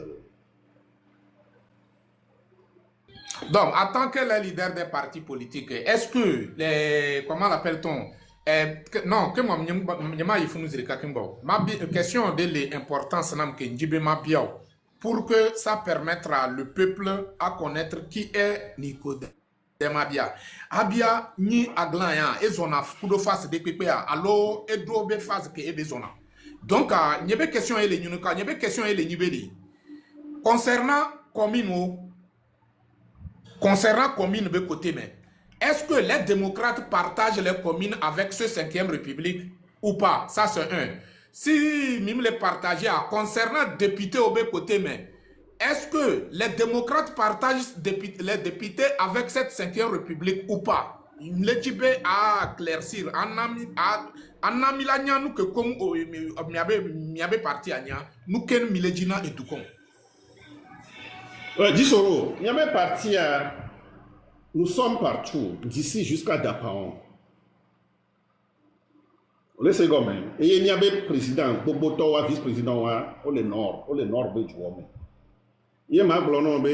Donc en tant que le leader des partis politiques, est-ce que les comment l'appelle-t-on non, que moi, il faut nous dire ma question de l'importance pour que ça permettra le peuple à connaître qui est Nicodème Abia. Abia ni aglaya et zona kudo face de pepe allo et drobe face que et zona. Donc il y a question et les nuka, il y a question et les nibeli. Concernant commune de côté mais est-ce que les démocrates partagent les communes avec ce 5e République ou pas? Ça, c'est un. Si même les partager, concernant députés au côté, mais est-ce que les démocrates partagent les députés avec cette 5e République ou pas? Le Tibé à éclaircir. En amilania, nous que comme miabe parti à nia, nous ken milejina et tout comme.
Disoro, miabe parti à. Nous sommes partout, d'ici jusqu'à Dapaon. Laissez gomme. Et il y a un président, Boboto, vice-président, au nord, de Jouame. Il y a un blonde,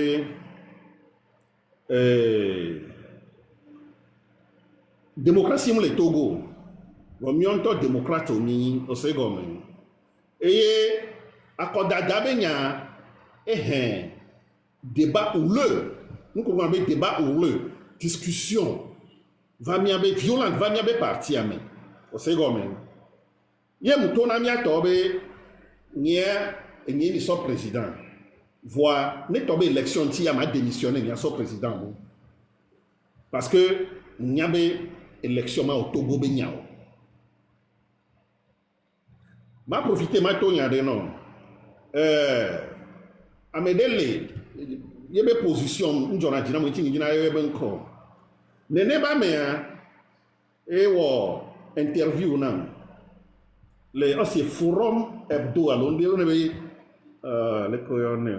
démocratie, le Togo. Bon, il y a un démocrate au Segomme. Et à Kodadabenya, débat ou le. Nous avons un débat houleux, discussion, violente, va m'y avoir parti à moi. Au second, il y a un ton ami à tomber, il y a un président. Voir, n'est tombé élection, il y a ma démissionné, il y a son président. Parce que il y a une élection au Togo. Je profite de ton non. Amedele, il y a une position, une journée, il y a une corps. Ne n'est pas mais et interview nan les anciens forum hebdo à Londres on avait les coyonné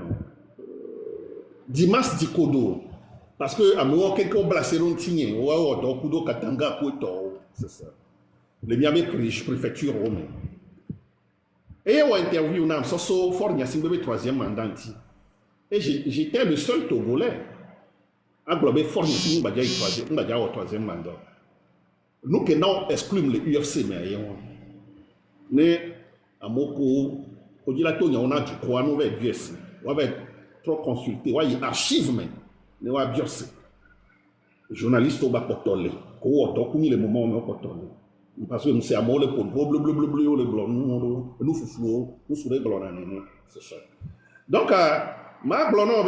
Dimas Dikodo parce que à moi quelqu'un blessé on tient ou donc kudo katanga koto c'est ça le miami préfecture romaine et on interview nan so fort nya simbe troisième mandat et j'étais le seul Togolais à glober fort nya simbe troisième mandat. Nous qui non excluons le UFC, mais à Moko, au dilato, on a du quoi, nous va UFC. On va trop consulter, on va archive, mais on va biosser. Journaliste au bas portolé, qu'on a tout les moments où on a portolé. Parce que nous sommes à mort, le bleu, le blanc, nous fouflou, nous sommes les blancs, c'est ça. Donc, ma blanc,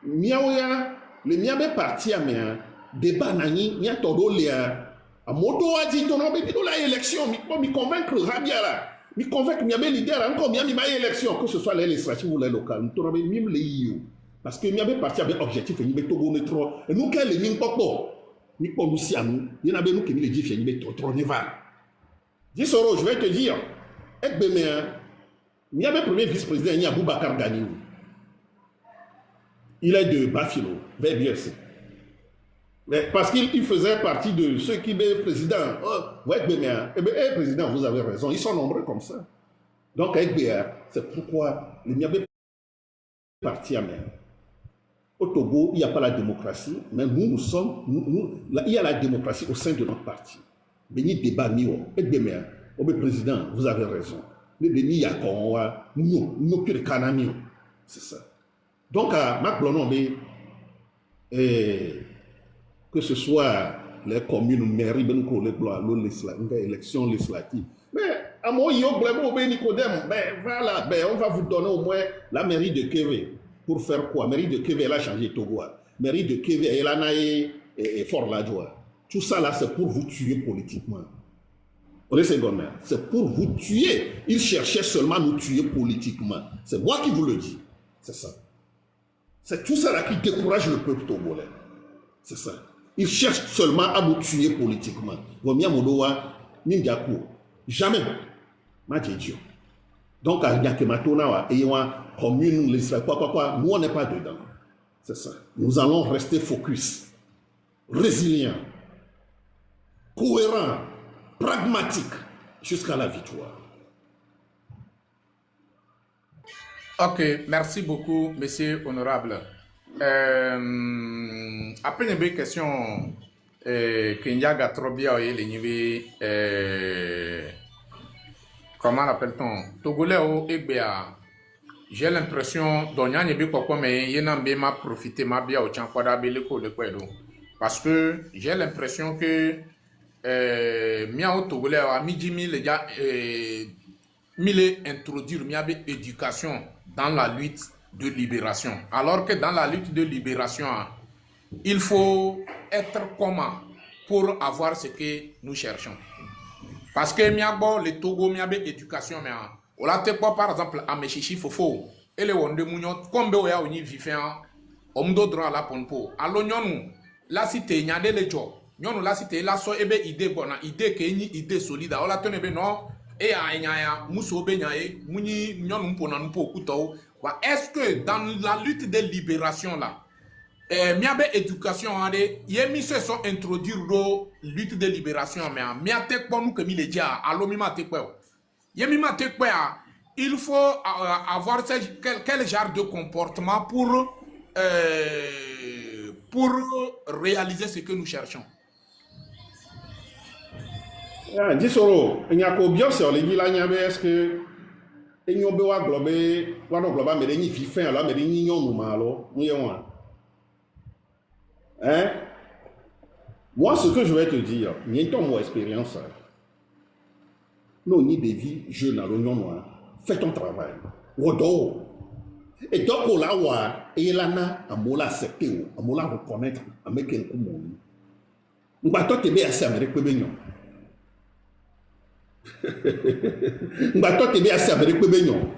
miaouya, le miabe parti à mien, débat nani, nia todo léa. A modo a dit on a besoin de la élection, mi convaincre Rabia là, mi convaincre Miamé leader encore Miami ma élection, que ce soit les législatives ou les locales, nous avons même les IO. Parce que Miamé parti avec objectif et nous Togo neutro. Et nous quel les mines popo, ni pour nous si à nous, il y en a nous qui nous les dit fier ni trop neval. Dis Soro, je vais te dire, et bien Miamé premier vice-président il y a Boubacar Ganiou. Il est de Bafilo, vers BSC. Mais parce qu'il faisait partie de ceux qui étaient président. Oh, ouais, bien, président, vous avez raison, ils sont nombreux comme ça. Donc, avec BR, c'est pourquoi il n'y avait pas de parti à mer. Au Togo, il n'y a pas la démocratie, mais nous sommes, il y a la démocratie au sein de notre parti. Mais il y a débat, avec BR, oh, mais président, vous avez raison. Mais il y a quoi, nous, que les Canamiens. C'est ça. Donc, à Marc Blonon, que ce soit les communes, mairies, les élections législatives. Mais à moi, Nicodème, voilà, on va vous donner au moins la mairie de Kévé. Pour faire quoi? Mairie de Kévé, elle a changé Togo. Mairie de Kévé, elle a naïe et Fort Ladjoie. Tout ça là, c'est pour vous tuer politiquement. C'est pour vous tuer. Ils cherchaient seulement à nous tuer politiquement. C'est moi qui vous le dis. C'est ça. C'est tout ça là qui décourage le peuple togolais. C'est ça. Ils cherchent seulement à nous tuer politiquement. Jamais. Donc, il y a que Matona, et commune, nous, on n'est pas dedans. C'est ça. Nous allons rester focus, résilients, cohérents, pragmatiques, jusqu'à la victoire.
Ok, merci beaucoup, monsieur honorable. Après une question que Ndiaga Trobia et comment l'appelle-t-on? Togolais au EBA. J'ai l'impression d'Onya Nyebi Koko mais Yenambe m'a profité m'a bien au Tchankwada Beleko de Kwedo. Parce que j'ai l'impression que Miao Togolais a mis les gars mille introduire Miabe éducation dans la lutte de libération. Alors que dans la lutte de libération, il faut être comment pour avoir ce que nous cherchons. Parce que miabo le Togo miabe éducation mais on l'a te quoi par exemple à Mechichi Fofo et le wonde munyo comme be ya oni vivant omdo droit la ponpo allo nyonu la cité nyade le jo nyonu la cité la so ebe idée bona idée ke ni idée solide on la tene be non et a nyaya muso be nyaye muni nyonu mpona mpo kuto wa est-ce que dans la lutte de libération là miabe éducation ade yemi se sont introduire do lutte de libération mais miate ponu que mi le dia allo mi mate quoi yemi mate quoi il faut avoir quel genre de comportement pour réaliser ce que nous cherchons.
Disoro nyako biose le gila nyabe est-ce que enyobe wa globa me ni vifin alors me ni nyonu malo mu yewa. Hein? Moi, ce que je vais te dire, n'y a mon expérience. Non, ni des vies jeunes à l'Union noire. Fais ton travail. Wodo. Et donc, là, et là, à mola accepter, à mola reconnaître, à mettre un coup. Mbato tebe assez Amérique Pébeignon. Mbato tebe assez Amérique Pébeignon.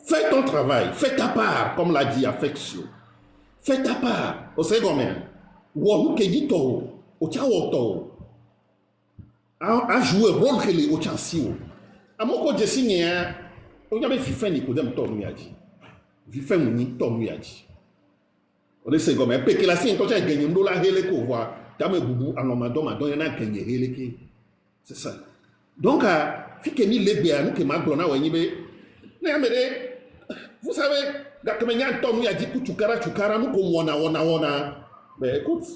Fais ton travail, fais ta part, comme l'a dit Affection. Fais ta part. Au second, ou que dit to, au tia to. A joué rôle que les au tia si. A mon côté signé, on y avait fait ni ko dem to nu yaji. Vifin ni to nu yaji. On est second, mais que la signe to tia gagné ndola hele ko voir. Dame boubou anomado ma don yana gagné hele ki. C'est ça. Donc fike ni lebe anu ke ma glona wa nyibe. Na amere vous savez, quand il y a un temps où il y a dit que tu caras, nous comme on. Mais écoute,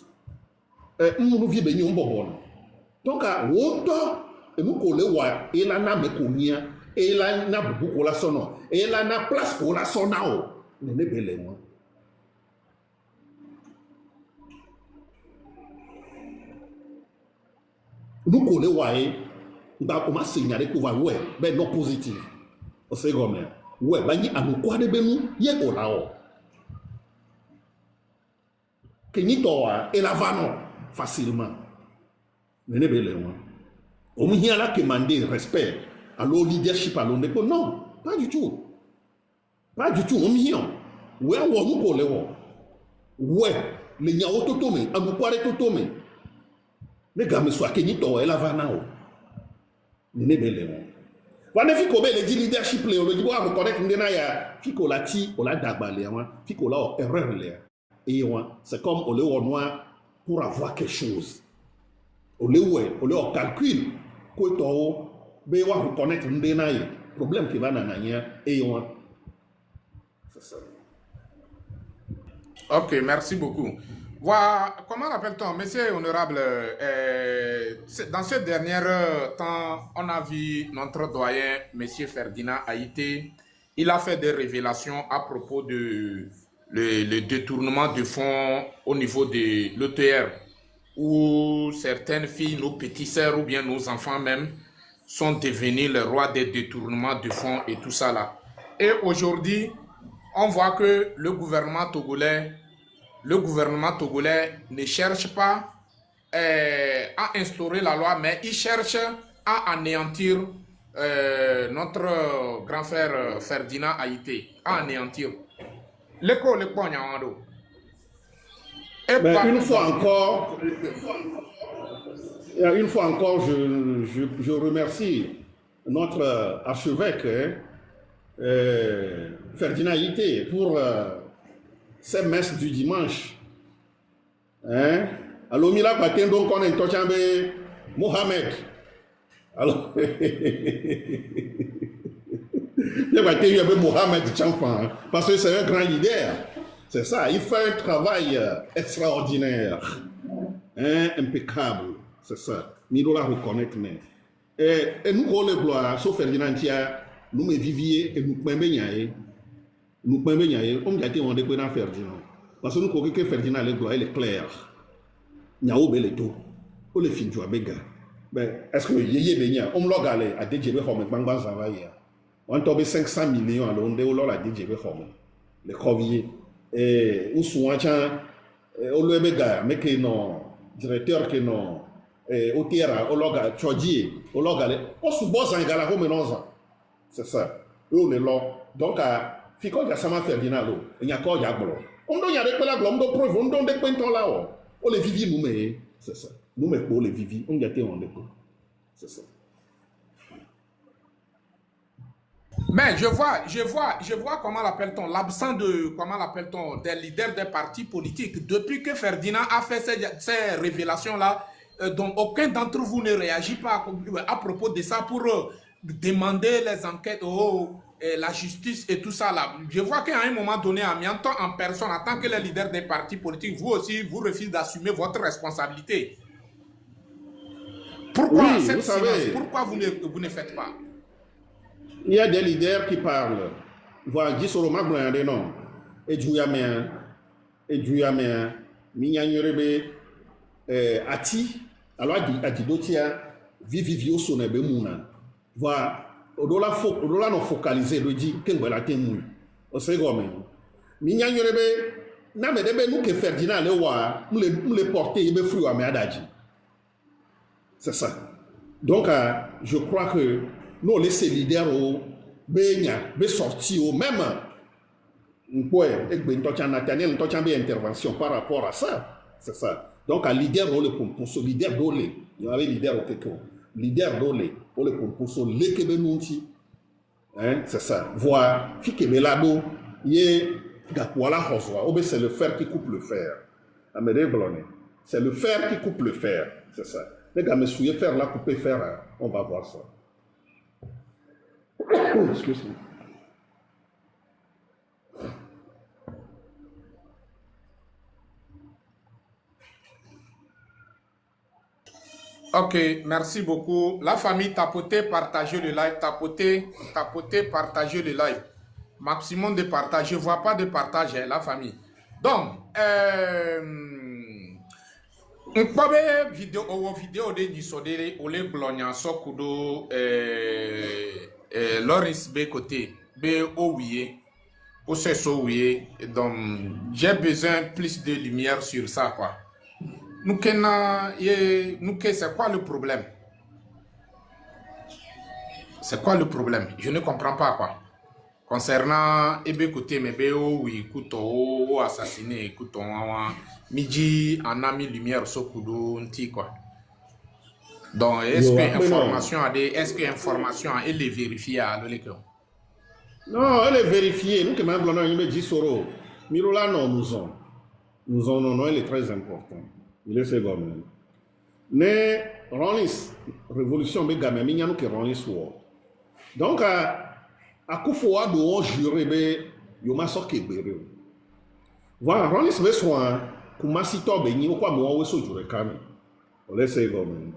nous vivons bien. Donc, autant, nous collons, et là, nous avons et là, nous avons beaucoup la sonne, et là, nous avons place pour la sonne. Nous ne belle moi. Nous collons, nous avons signalé que nous mais non positif. C'est comme ça. Ouais, bani anukwa de benu ye olao. Kenito et la vano facilement. Nene bele moi. On m'y a là demandé respect à l'eau leadership à l'eau non, pas du tout. Pas du tout, on m'y a. Ouais, on nous collé ouais. Ouais, les nyao totome, anukwa de totome. Les gars me soit kenito et la vano. Nene bele moi. Wane fiko be le di leadership le on le dit wa reconnaître ndena ya fiko la ti o la dagba le wa fiko la erreur le et wa c'est comme on le noir pour avoir quelque chose on le calcul ko to be wa reconnaître ndena ya problème qui va na nanya et wa c'est ça.
Ok, merci beaucoup. Voilà, comment appelle-t-on, monsieur honorable, dans ce dernier temps, on a vu notre doyen, monsieur Ferdinand Haïté, il a fait des révélations à propos de le détournement de fonds au niveau de l'ETR, où certaines filles, nos petites sœurs ou bien nos enfants même, sont devenus les rois des détournements de fonds et tout ça là. Et aujourd'hui, on voit que le gouvernement togolais ne cherche pas à instaurer la loi, mais il cherche à anéantir notre grand frère Ferdinand Haïté, à anéantir. L'école,
une fois encore, je remercie notre archevêque Ferdinand Haïté pour ces messes du dimanche. Hein? Alors, Mila Paten, donc, on est en Mohamed. Alors, il y avait Mohamed Tchamfan, parce que c'est un grand leader. C'est ça, il fait un travail extraordinaire, hein, impeccable. C'est ça. Nous devons la reconnaître. Et nous, on le gloire, sauf Ferdinand Tia, nous me viviez et nous pouvons bien. Nous pouvons bien, on dit qu'on est Ferdinand. Parce que nous croyons que Ferdinand le gloire, il est clair. Il y a au tout. On le fin du Abega. Est-ce que Yéyé Benya, on l'a galé à DJB Home, Bangban Zavaïa. On tombe 500 millions à Londres, on l'a DJB Home. Les Croviers. Et où sont les gens, on le Bega, mais que non, directeur que non, au terrain, on l'a Chodji, on l'a galé. On se bosse en gala Home non. C'est ça. On est là. Donc, Fiko ya sama Ferdinand lo, nyako ya bolo. On doit y aller pour la glom, on preuve, on donne des points là. On les vivi nous mais c'est ça. Nous mais pour les vivi, on y a été on les c'est ça.
Mais je vois comment l'appelle-t-on, l'absence de, comment l'appelle-t-on, des leaders des partis politiques. Depuis que Ferdinand a fait ces révélations-là, dont aucun d'entre vous ne réagit pas à propos de ça pour demander les enquêtes, la justice et tout ça là. Je vois qu'à un moment donné, en personne, en tant que les leaders des partis politiques, vous aussi, vous refusez d'assumer votre responsabilité. Pourquoi cette silence? Pourquoi vous ne faites pas?
Il y a des leaders qui parlent. Voilà, Gisoroma Blindé, non. Et Djouyamien, Minyanyorebe, Ati, alors Adidotia, Vivivio Sonebe Mouna. Voilà. Au-delà de focaliser, le dit que vous avez témoin. Au second, Minyanyorebe, n'a mais nous que Ferdinand le roi, nous les porter, il me fruit à Méadaji. C'est ça. Donc, je crois que nous laissons les leaders au sortir au même. Nathaniel intervention par rapport à ça. C'est ça. Donc, à leader pour ce leader d'olé. Il y avait leader au Keko. Leader d'olé. Pour le composo, le Kebenunti. C'est ça. Voir, fi Kebelado, yé, Gakwala Hoswa. C'est le fer qui coupe le fer. C'est le fer qui coupe le fer. C'est ça. Les gars, me souillez faire là, couper fer, on va voir ça. Excuse-moi.
Ok, merci beaucoup. La famille, tapotez, partagez le live. Tapotez, partagez le live. Maximum de partage. Je ne vois pas de partage, la famille. Donc, on peut vidéo de Nisodere, Ole Blognan, Sokudo, Loris B côté, B ouye, ouye. Donc, j'ai besoin plus de lumière sur ça, quoi. C'est quoi le problème? C'est quoi le problème? Je ne comprends pas, quoi. Concernant Ebe côté, mais oui, Kouto, assassiné, Kouto, Midi en a mis lumière sur Kudo, quoi. Donc, est-ce que l'information elle est vérifiée à l'école?
Non, elle est vérifiée. Nous, quand même, on a dit Soro. Mirola, non, non, elle est très importante. Il est second. Mais, Ronis, révolution, mais gamin, il y a nous qui Ronis war. Donc, à Koufoua, nous on juré, mais il y a sorti Béré. Voilà, Ronis, mais soit, comme si tu as béni, ou quoi, moi, on se jure quand même. On laisse second.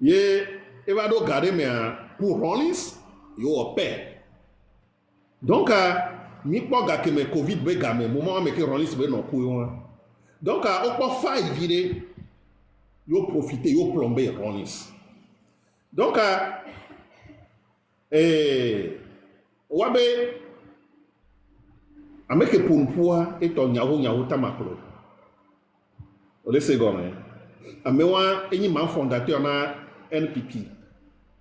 Il va donc garder, mais pour Ronis, il y a un paix. Donc, mi pas gars que mes Covid be gamin, moment mais que Ronis be non couillon. Donc, on peut faire virer, yo profiter, yo plomber Ronis. Donc, wabe, avec pour poids et ton yahu tamaklo. On laisse gomme. Amewa, eni man fondateur na NPP.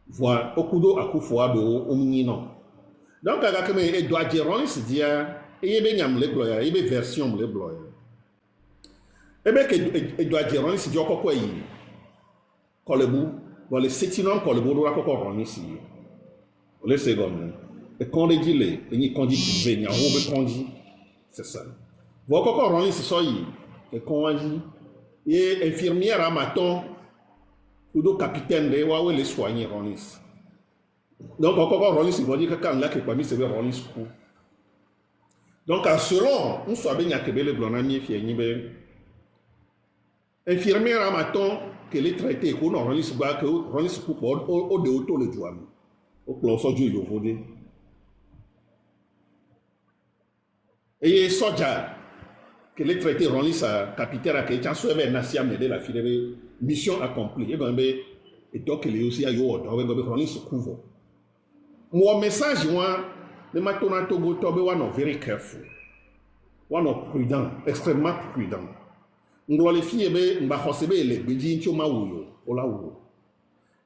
Voilà, okudo Akufo-Addo omnino. Donc, il doit dire, Ronis dit, il y a une version de bloyer. Et bien, il doit dire, Ronis dit, pourquoi il Kolebou, dans les 7 ans, Kolebou doit encore Ronis. On laisse comme et quand il dit, il dit, venir, on veut dit, c'est ça. Voilà encore Ronis, c'est ça, et quand on dit, et infirmière à maton, ou le capitaine de Huawei les soigner, Ronis. Donc, encore Ronis, il va dire que quand là, il parmi c'est Ronis. Donc, selon, on soit bien yakébé le blonami, infirmière à maton, qu'elle est traitée, qu'on a Ronis, que Ronis coupe au de auto le douane. Au plan, ça, Dieu, il faut dire. Et soja, qu'elle est traitée, Ronis, capitaine, à quelqu'un, soit bien Nassiam, de la fille, mission accomplie. Et donc, il est aussi à Yoda, Ronis couvre. Mon message, moi, les matona Togo Tobe, on est very careful. On est prudent, extrêmement prudent. On doit les filles, on va recevoir les bédines, tu m'as ouyo, ola ouyo.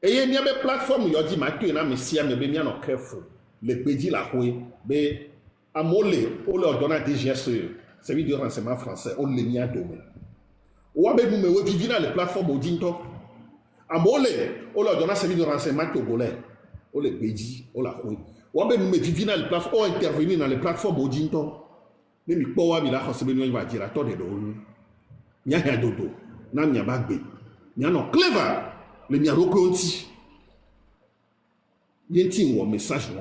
Et il y a des plateformes, il y a dit, Mathieu, mais si on est bien careful, les bédines la rouille, mais à mollet, on leur donne des gestes, c'est du renseignement français, on les mis à domaine. Ou à même, nous vivons dans les plateformes au dinto. À mollet, on leur donne des renseignements togolais. On les bédit, on la rouille. Ou bien nous vivons dans les plateformes, on intervenir dans les plateformes au dinto. Mais nous pouvons dire que nous va dire à toi de l'eau. Il y a un dodo, il y a un bagbe, il y a un clever, il y a un roconti. Il y a un message.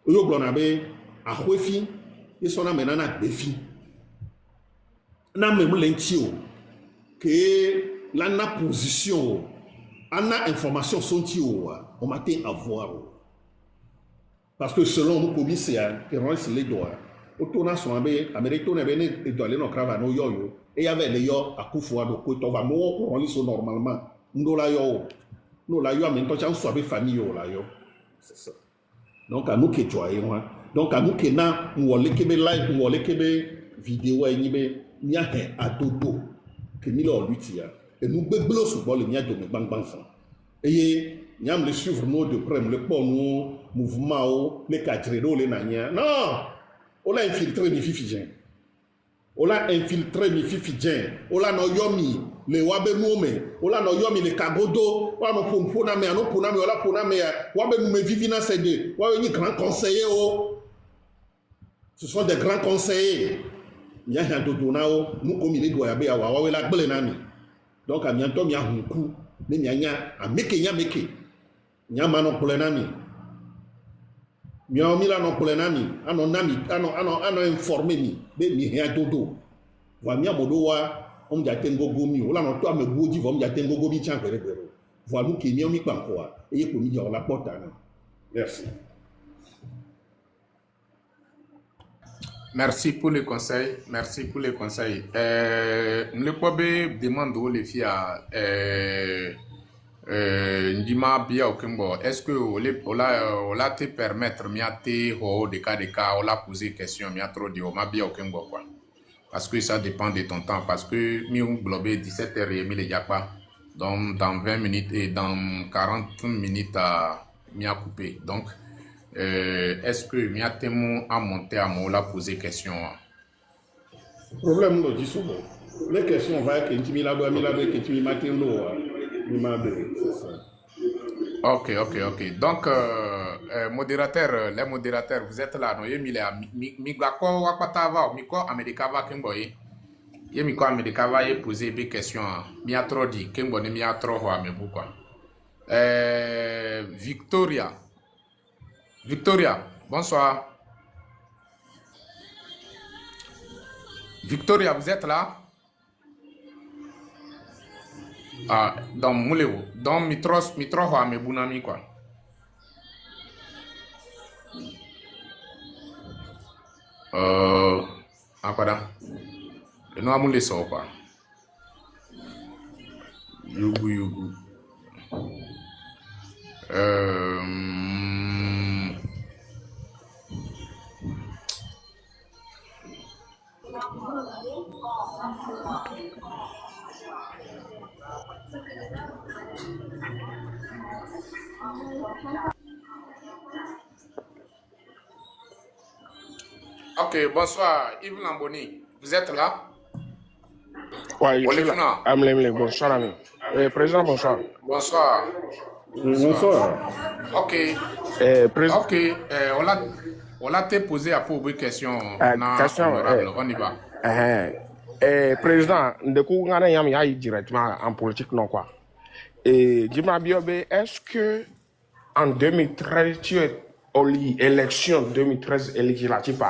Il y a un défi, il y a un défi. Il y a même l'intio que la position. On a information sont on m'a à voir. Parce que selon nos commissaires, qui rendent les doigts, au tournant son américain et doit aller dans Cravano yo et avec les yo à Koufoua-Addo, que tu vas mourir normalement. Nous la yo, mais quand tu as une famille yo la yo. C'est ça. Donc à nous qui joignent, donc à nous qui n'a, nous allons les live, nous allons les vidéos et nous allons à dodo que nous l'avons et nous béblos sur bol nya de bang bang ça et nyam le suivre nous de près le pont nous mouvement les cadres les nanya non on l'a infiltré mi fifidien on l'a infiltré mi fifidien on l'a no yomi le wabe mume on l'a no yomi le kagodo on no pona me no pona me on l'a pona me wabe mume vivina cede wabe ni grand conseiller oh ce sont des grands conseillers nya ha dodo na o mu komi le do ya be ya wa we la gbele na mi donc a mianto mi ahunku ne mi anya ameke nya meke nya ma no pole na mi mi o mi la no pole na mi ano na mi ano informer mi be mi ha dodo wa mi amodo wa o mi ja tengogo mi o la no to amebuoji vo mi ja tengogo bi chan pere pere vo nu ke mi o mi panko wa eye ko mi ja la porta na merci.
Merci pour le conseil. Merci pour le conseil. Le Kobe demande aux filles Ndima Bia Okimbo, est-ce que on te permettre miate ho de cas on l'a posé question mia trop de ma Bia Okimbo quoi. Parce que ça dépend de ton temps parce que mi on globé 17h30 les pas. Donc dans 20 minutes et dans 40 minutes à mia coupé. Donc est-ce que Miatemo a monté à moi poser question?
Problème de souvent. Les questions vont être que tu m'as que tu m'as c'est ça.
Ok. Donc, modérateur, les modérateurs, vous êtes là. Non, Migako Wakatava, Miko Amerikava Kimboy. Miko Amerikava est posé des questions. Mia trop dit, Kimbo ne mia trop mais pourquoi? Victoria, bonsoir. Victoria, vous êtes là? Ah, donc, moulez-vous. Donc, mitro, mais bounami, quoi. Quoi? Le nom à moulé ça, quoi. Yugu. Ok, bonsoir Yves Lamboni, vous êtes là?
Oui, je suis là. Bonsoir, ami. Président, bonsoir.
Bonsoir. Ok. Ok, on l'a posé à pour une question. On y va.
Président, de coup, on a directement en politique, non quoi. Et dis-moi, Biobe, est-ce que en 2013, tu es au élection 2013 législative,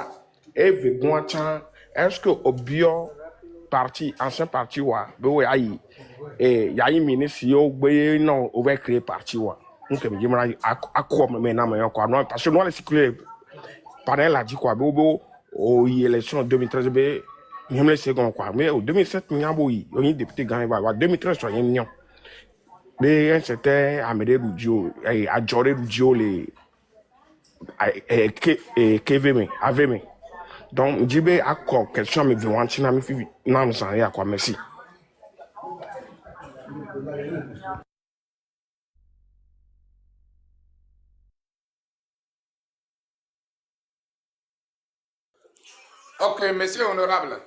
est-ce que au bio parti, ancien parti, il y a une ministre qui a créé parti. Donc, je me à quoi maintenant, parce que nous, les circulaires, panel a dit quoi, aux élections 2013, il y a second quoi. Mais au 2007, il y a un député gagné, 2013, il y a un million. Mais c'était Amédée Roudio, Adjoré Roudio, les KVM, AVM. Donc, je vais à quoi, question, mais je vais en quoi, merci.
Ok, monsieur honorable.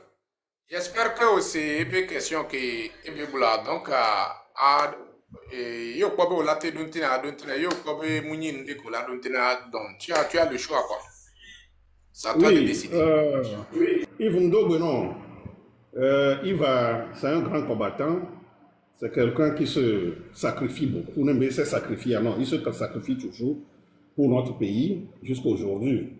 J'espère que c'est une question qui est boula. Donc, yo kobe la te duntina yo kobe munyin de kola duntina donc tu as le choix quoi. C'est à toi de décider.
Yves Ndogo, non. C'est un grand combattant. C'est quelqu'un qui se sacrifie beaucoup. Il se sacrifie, non, il se sacrifie toujours pour notre pays jusqu'à aujourd'hui.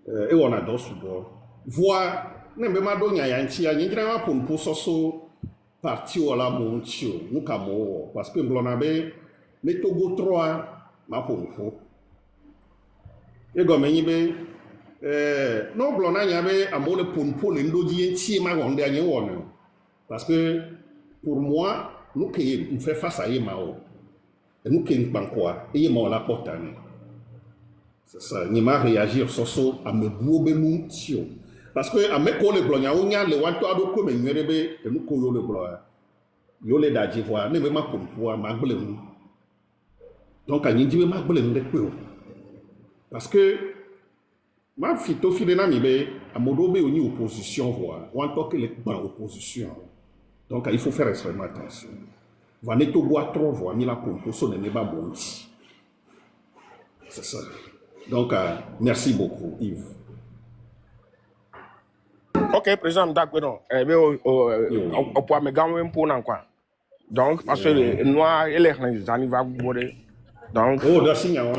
Et on adore ce bord. Voir, n'aime pas donner à Yantia, il y a un pour soso parti ou la montio, nous kamo, parce que l'on les Togo 3, ma pour nous. Et comme il y a non, blona yabe amole pour l'endodien ti ma wonde anye won parce que pour moi nous qui on fait face à Yemao et nous qui bankoa et Yemao la porte c'est ça ni ma réagir soso à me boube nous tio parce que à me ko le blonya onya le wanto ado ko me nwerebe et nous ko yo le bloya yo le da jivoa ne be ma pompoa ma gble nu donc anyi ji be ma gble nu de pe o parce que ma fito file na mi be amodo be oni opposition voa ou en tant que les ban opposition donc il faut faire extrêmement attention va ne to bois trop voa mi la pompo so ne ba monti c'est ça donc merci beaucoup Yves.
Ok, président, d'accord. On peut me gagner un peu quoi. Donc, parce que les noirs et les gens vont bourrer. Donc.
Oh, d'accord,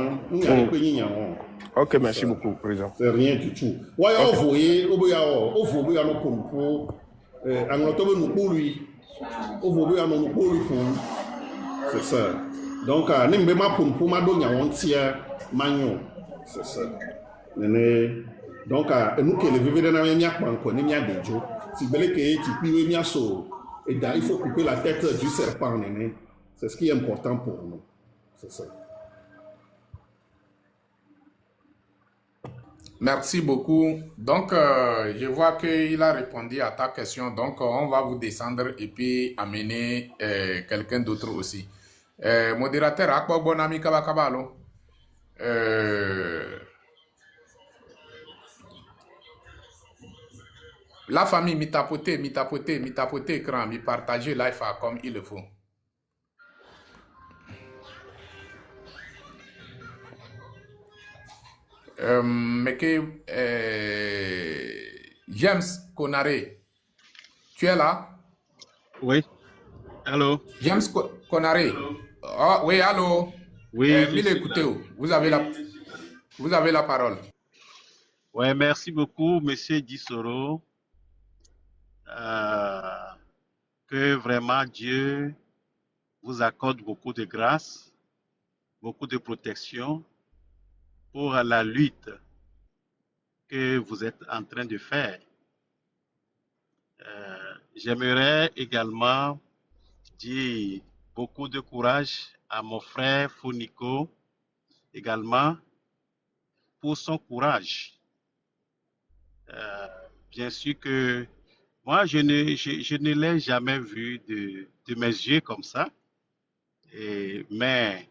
ok,
merci beaucoup, président.
C'est rien du tout. Ouais, on voyait, on voyait nos pour en octobre nous pour lui. On voyait nos pour lui. C'est ça. Donc, n'importe ma pour ma donner un tiers magnon. C'est ça. Donc, nous qui les vivons dans la même chose, si vous voulez que tu puisses il faut couper la tête du serpent. C'est ce qui est important pour nous. C'est ça.
Merci beaucoup. Donc, je vois qu'il a répondu à ta question. Donc, on va vous descendre et puis amener quelqu'un d'autre aussi. Modérateur, à quoi bon ami Kabakabalo? La famille, mi tapoter, écran, mi partager live comme il le faut. Mais que James Konare, tu es là?
Oui. Allô?
James Konare. Oh, oui, allô?
Oui.
Écoutez, vous avez la parole.
Oui, merci beaucoup, Monsieur Dissoro. Que vraiment Dieu vous accorde beaucoup de grâce, beaucoup de protection pour la lutte que vous êtes en train de faire. J'aimerais également dire beaucoup de courage à mon frère Foniko, également pour son courage. Bien sûr que moi, je ne l'ai jamais vu de mes yeux comme ça, mais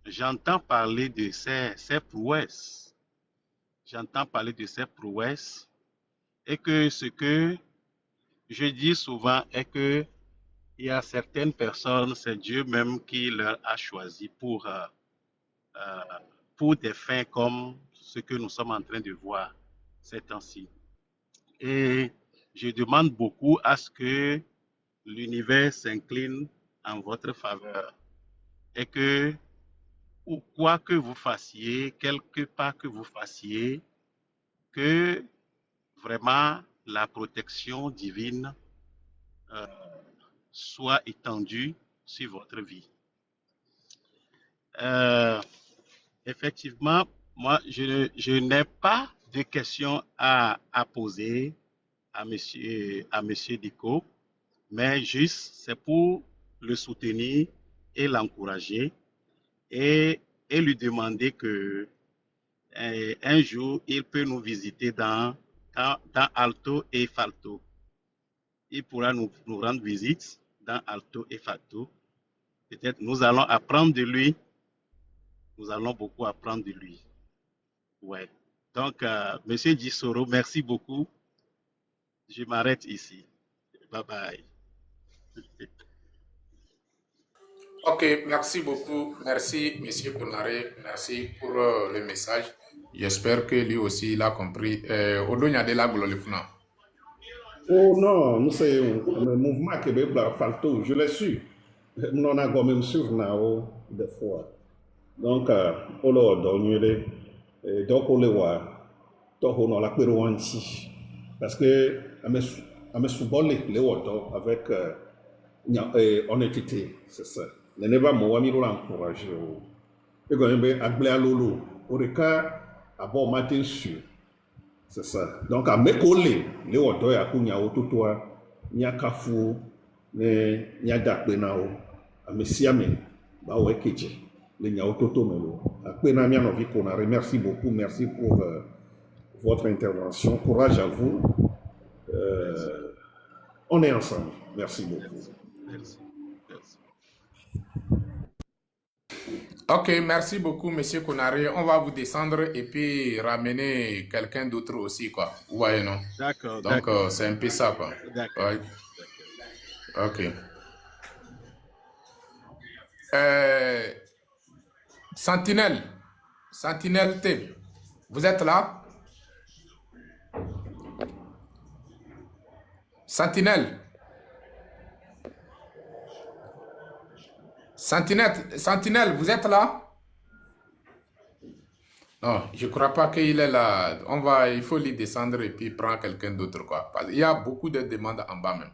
j'entends parler de ses prouesses. J'entends parler de ses prouesses et que ce que je dis souvent est que il y a certaines personnes, c'est Dieu même qui leur a choisi pour des fins comme ce que nous sommes en train de voir ces temps-ci. Et je demande beaucoup à ce que l'univers s'incline en votre faveur et que, ou quoi que vous fassiez, quelque part que vous fassiez, que vraiment la protection divine soit étendue sur votre vie. Effectivement, moi, je n'ai pas de questions à poser à monsieur Diko, mais juste c'est pour le soutenir et l'encourager et lui demander que un jour il peut nous visiter dans Alto et Falto. Il pourra nous rendre visite dans Alto et Falto. Peut-être nous allons apprendre de lui. Nous allons beaucoup apprendre de lui. Ouais. Donc, monsieur Dissoro, merci beaucoup. Je m'arrête ici. Bye bye.
Ok, merci beaucoup. Merci, monsieur Konare. Merci pour le message. J'espère que lui aussi il a compris. Odonya de la Glolifuna.
Oh non, nous c'est le mouvement Québec Falto, je l'ai su. Nous en avons même suivi des fois. Donc, on l'a donné, donc on le voit, donc on a la pérouanti. Parce que, à mes sous-bolés, les autres, avec honnêteté, c'est ça. Les nébats m'ont mis l'encouragé. Et quand même, à Blé à Lolo, au cas, à bon matin sûr. C'est ça. Donc, à mes collègues, les autres, il y a Kounia Ototoa, il y a Kafou, il y a Dakbenao, à mes Siamé, Baoué Kedje. Merci beaucoup, merci pour votre intervention. Courage à vous. On est ensemble. Merci beaucoup.
Merci.
Ok, merci beaucoup, Monsieur Konaré. On va vous descendre et puis ramener quelqu'un d'autre aussi, quoi. Vous voyez, non?
D'accord,
Donc,
d'accord,
c'est un peu ça, quoi.
d'accord.
Ouais. Ok. Euh, Sentinelle. Sentinelle T. Vous êtes là? Sentinelle. Sentinelle, vous êtes là? Non, je ne crois pas qu'il est là. Il faut lui descendre et puis prendre quelqu'un d'autre, quoi. Parce qu'il y a beaucoup de demandes en bas même.